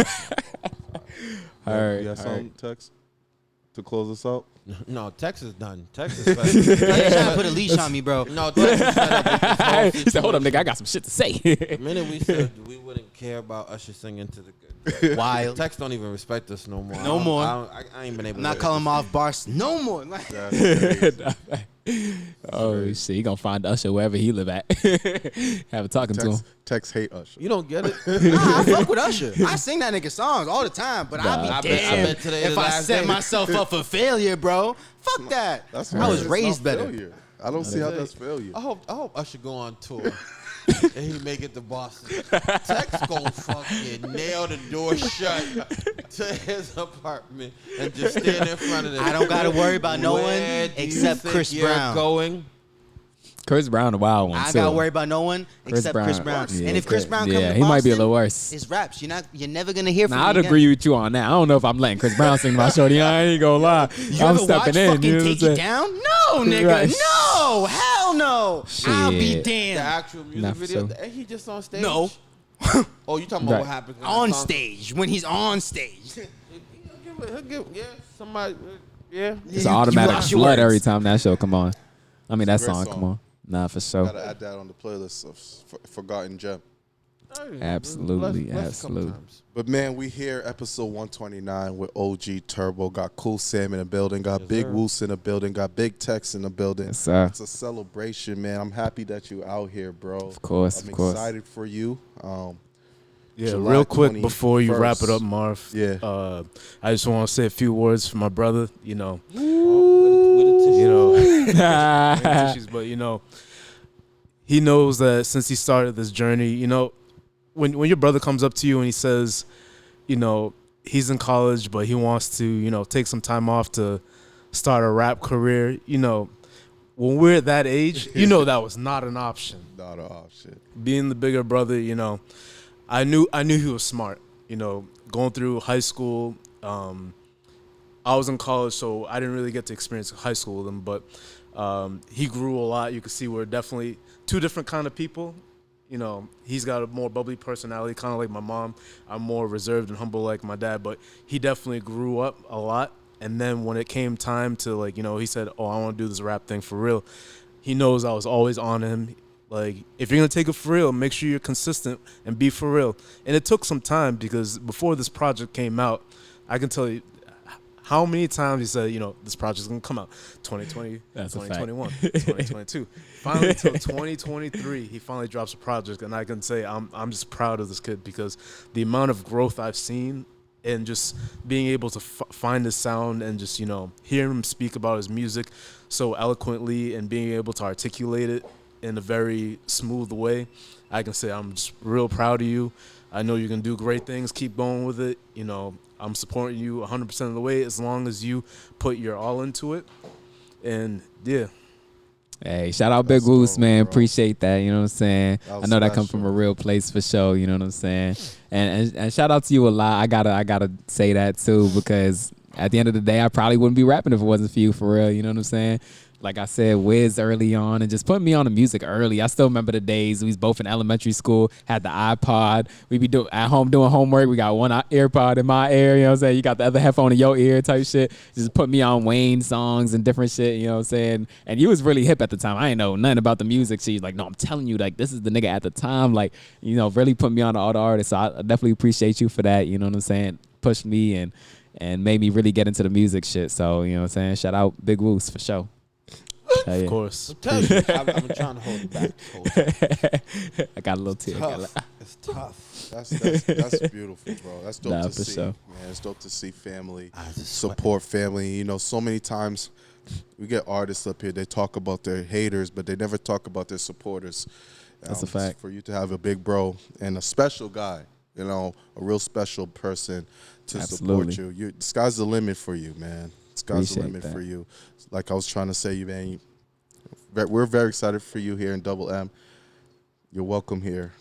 All right. You got some text to close us out? No, Texas done. Texas fed up. They're trying to put a leash on me, bro. No, Texas fed up with this whole He said, hold up, nigga, I situation. got some shit to say. The minute we said we wouldn't care about Usher singing to the good. Wild. Tex don't even respect us no more. No more. I ain't been able I'm to. not calling him off bars no more. Like, That's Oh shit, he gonna find Usher wherever he live at. Have a talking to him. Text hate Usher. You don't get it. nah, I fuck with Usher. I sing that nigga songs all the time, but Nah. I'd I be bet- I damned bet today if the I last set day. myself up for failure, bro. Fuck that. That's I was it's raised not better. failure. I don't see how that's failure. I hope Usher go on tour and he make it to Boston. Tex gon' fucking nail the door shut to his apartment and just stand in front of them. I don't gotta worry about no Where one do you except think Chris you're Brown. Going. Chris Brown, a wild one. I too. gotta worry about no one except Chris Brown. Yeah, And if Chris Brown comes yeah, to he might be a Boston, little worse. his raps, you're never gonna hear from Now, me I'd again. agree with you on that. I don't know if I'm letting Chris Brown sing my shorty. I ain't gonna lie. You I'm ever watch stepping in. fucking You know what I'm Take It saying? Down? No, nigga. Right. No. Hell no. I'll be Shit. The damned. actual music Not for video. sure. And he just on stage. No. Oh, you talking about Right. what happened On stage. When he's on stage. He'll give, yeah, somebody. Yeah. It's an automatic watch your flood words. every time that show come on. I mean, that It's a great song song. come on. Nah, for sure. Gotta add that on the playlist of Forgotten Gem. Absolutely, Blessed a couple absolutely. times. But man, we here episode 129 with OG Turbo. Got Cool Sam in the building. Got Yes, Big sir. Woos in the building. Got Big Tex in the building. Yes, sir. It's a celebration, man. I'm happy that you out here, bro. Of course, I'm of course. excited for you. Yeah, July real quick before you wrap it 21st. up, Marv. Yeah. I just want to say a few words for my brother. You know, With a tissue. you know, tissues, but you know, he knows that since he started this journey, you know, when your brother comes up to you and he says, you know, he's in college, but he wants to, you know, take some time off to start a rap career, you know, when we're at that age, you know, that was not an option. Not an option. Being the bigger brother, you know, I knew he was smart. You know, going through high school, I was in college, so I didn't really get to experience high school with him. But he grew a lot. You could see we're definitely two different kind of people. You know, he's got a more bubbly personality, kind of like my mom. I'm more reserved and humble like my dad. But he definitely grew up a lot. And then when it came time to, like, you know, he said, "Oh, I want to do this rap thing for real." He knows I was always on him. Like, if you're going to take it for real, make sure you're consistent and be for real. And it took some time because before this project came out, I can tell you how many times he said, you know, this project's going to come out 2020, That's a fact. 2021, 2022. Finally, until 2023, he finally drops a project. And I can say I'm just proud of this kid because the amount of growth I've seen and just being able to find his sound and just, you know, hear him speak about his music so eloquently and being able to articulate it in a very smooth way, I can say I'm just real proud of you. I know you can do great things. Keep going with it. You know, I'm supporting you 100% of the way as long as you put your all into it. And yeah. Hey, shout out Big That's Woos, dope, man. bro. Appreciate that. You know what I'm saying? That was I know that come special. from a real place for sure. You know what I'm saying? And shout out to you a lot. I gotta say that too because at the end of the day, I probably wouldn't be rapping if it wasn't for you for real. You know what I'm saying? Like I said, Wiz early on and just putting me on the music early. I still remember the days we was both in elementary school, had the iPod. We be at home doing homework. We got one AirPod in my ear, you know what I'm saying? You got the other headphone in your ear type shit. Just put me on Wayne songs and different shit, you know what I'm saying? And you was really hip at the time. I ain't know nothing about the music. She's like, no, I'm telling you, like, this is the nigga at the time. Like, you know, really put me on to all the artists. So I definitely appreciate you for that, you know what I'm saying? Pushed me and made me really get into the music shit. So, you know what I'm saying? Shout out Big Woos for sure. Hell yeah. Of course. I'm telling you, I'm trying to hold it back. I got a little tear. It's tough. That's beautiful, bro. That's dope Nah, to for see. sure. Man, it's dope to see family, I just support family. You know, so many times we get artists up here, they talk about their haters, but they never talk about their supporters. That's a fact. For you to have a big bro and a special guy, you know, a real special person to Absolutely. support you. The sky's the limit for you, man. Sky's the Appreciate limit that. for you. Like I was trying to say, you man, we're very excited for you here in Double M. You're welcome here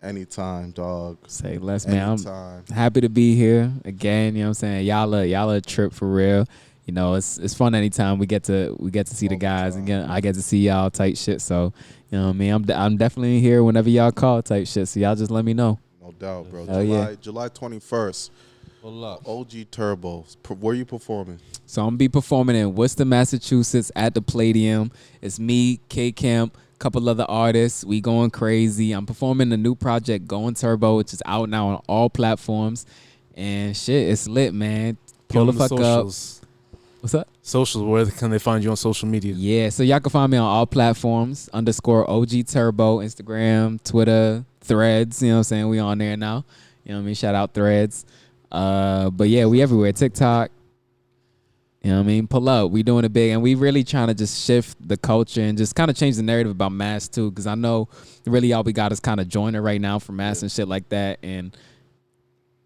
anytime, dog. Say less, man. I'm Anytime. happy to be here again. You know what I'm saying? Y'all a trip for real. You know, it's fun anytime we get to see the All the guys time. again. I get to see y'all type shit. So, you know what I mean? I'm definitely here whenever y'all call type shit. So y'all just let me know. No doubt, bro. Hell yeah. July 21st. Pull up. OG Turbo. Where you performing? So I'm gonna be performing in Worcester, Massachusetts at the Palladium. It's me, K Camp, couple other artists. We going crazy. I'm performing the new project Going Turbo, which is out now on all platforms. And shit, it's lit, man. Pull the Give 'em fuck up. socials. What's up? Socials, where can they find you on social media? Yeah, so y'all can find me on all platforms, _OG Turbo, Instagram, Twitter, Threads, you know what I'm saying? We on there now. You know what I mean? Shout out Threads. But yeah, we everywhere. TikTok. You know what I mean? Pull up. We doing it big. And we really trying to just shift the culture and just kind of change the narrative about mass too. Because I know really all we got is kind of Joyner right now for mass and shit like that. And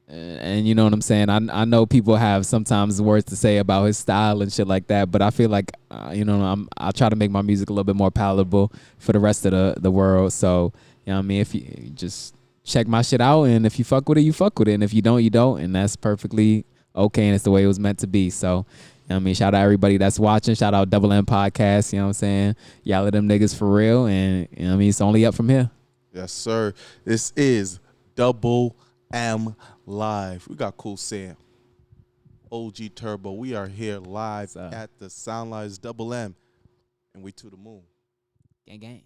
you know what I'm saying? I know people have sometimes words to say about his style and shit like that. But I feel like, you know, I try to make my music a little bit more palatable for the rest of the world. So, you know what I mean? If you just check my shit out. And if you fuck with it, you fuck with it. And if you don't, you don't. And that's perfectly okay. And it's the way it was meant to be. So, you know what I mean? Shout out everybody that's watching. Shout out Double M Podcast. You know what I'm saying? Y'all are them niggas for real. And, you know what I mean? It's only up from here. Yes, sir. This is Double M Live. We got Cool Sam. OG Turbo. We are here live What's up? at the Soundlights Double M, and we to the moon. Gang, gang.